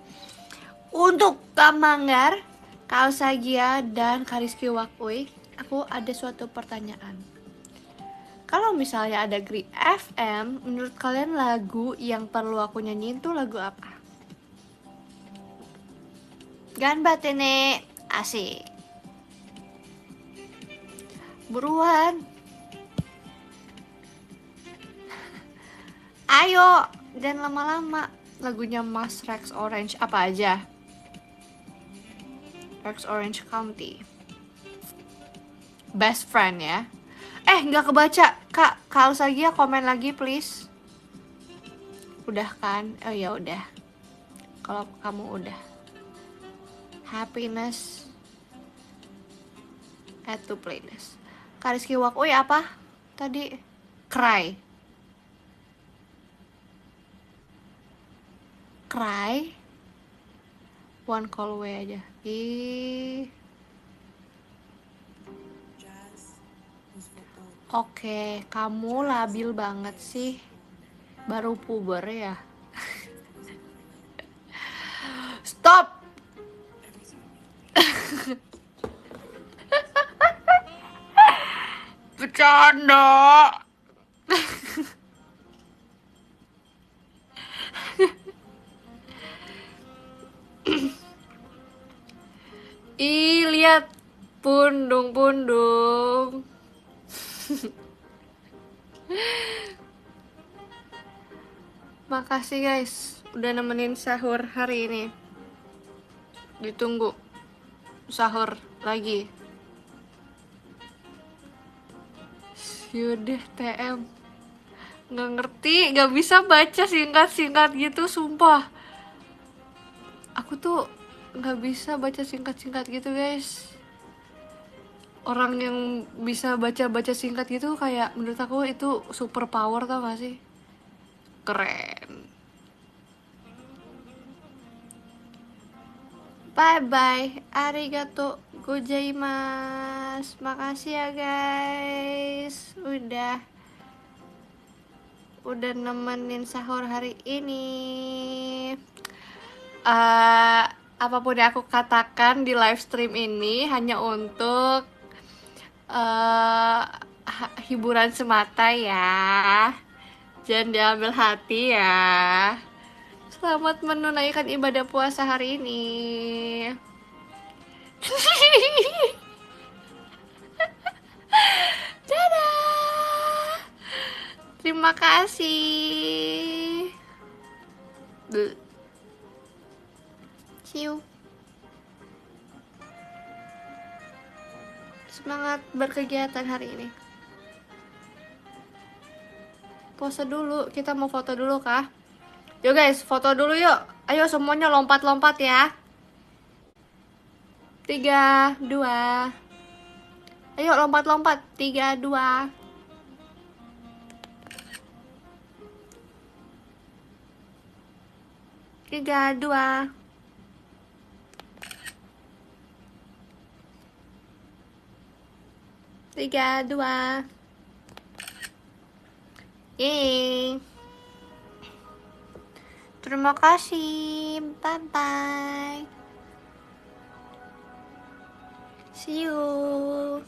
Untuk Kak Manggar, Kak Alsagia, dan Kak Rizky Wakoy, aku ada suatu pertanyaan. Kalau misalnya ada Gri FM, menurut kalian lagu yang perlu aku nyanyiin tuh lagu apa? Ganbate ne, asik. Buruan. Ayo, jangan lama-lama. Lagunya Mas Rex Orange apa aja? Rex Orange County. Best friend ya. Nggak kebaca. Kak Alsagia komen lagi please. Udah kan? Oh ya udah. Kalau kamu udah. Happiness. Add to playlist. Kak Rizky Wakoy apa? Tadi Cry. Cry. One call away aja. Oke, kamu labil banget sih. Baru puber ya. Stop. Bercanda. Ih, lihat pundung-pundung. Makasih guys udah nemenin sahur hari ini. Ditunggu sahur lagi. Yaudah TM. Nggak ngerti, nggak bisa baca singkat-singkat gitu, sumpah. Aku tuh nggak bisa baca singkat-singkat gitu, guys. Orang yang bisa baca-baca singkat gitu kayak menurut aku itu super power, tau gak sih? Keren. Bye bye, arigato gozaimasu. Makasih ya guys, udah nemenin sahur hari ini. Apapun yang aku katakan di live stream ini hanya untuk hiburan semata ya. Jangan diambil hati ya. Selamat menunaikan ibadah puasa hari ini. Dadah. Terima kasih. See you. Semangat berkegiatan hari ini. Pose dulu, kita mau foto dulu kah? Yo guys, foto dulu yuk. Ayo semuanya lompat-lompat ya. 3, 2. Ayo lompat-lompat. 3, 2. Tiga, dua. Tiga, dua. Yeay. Terima kasih. Bye-bye. See you.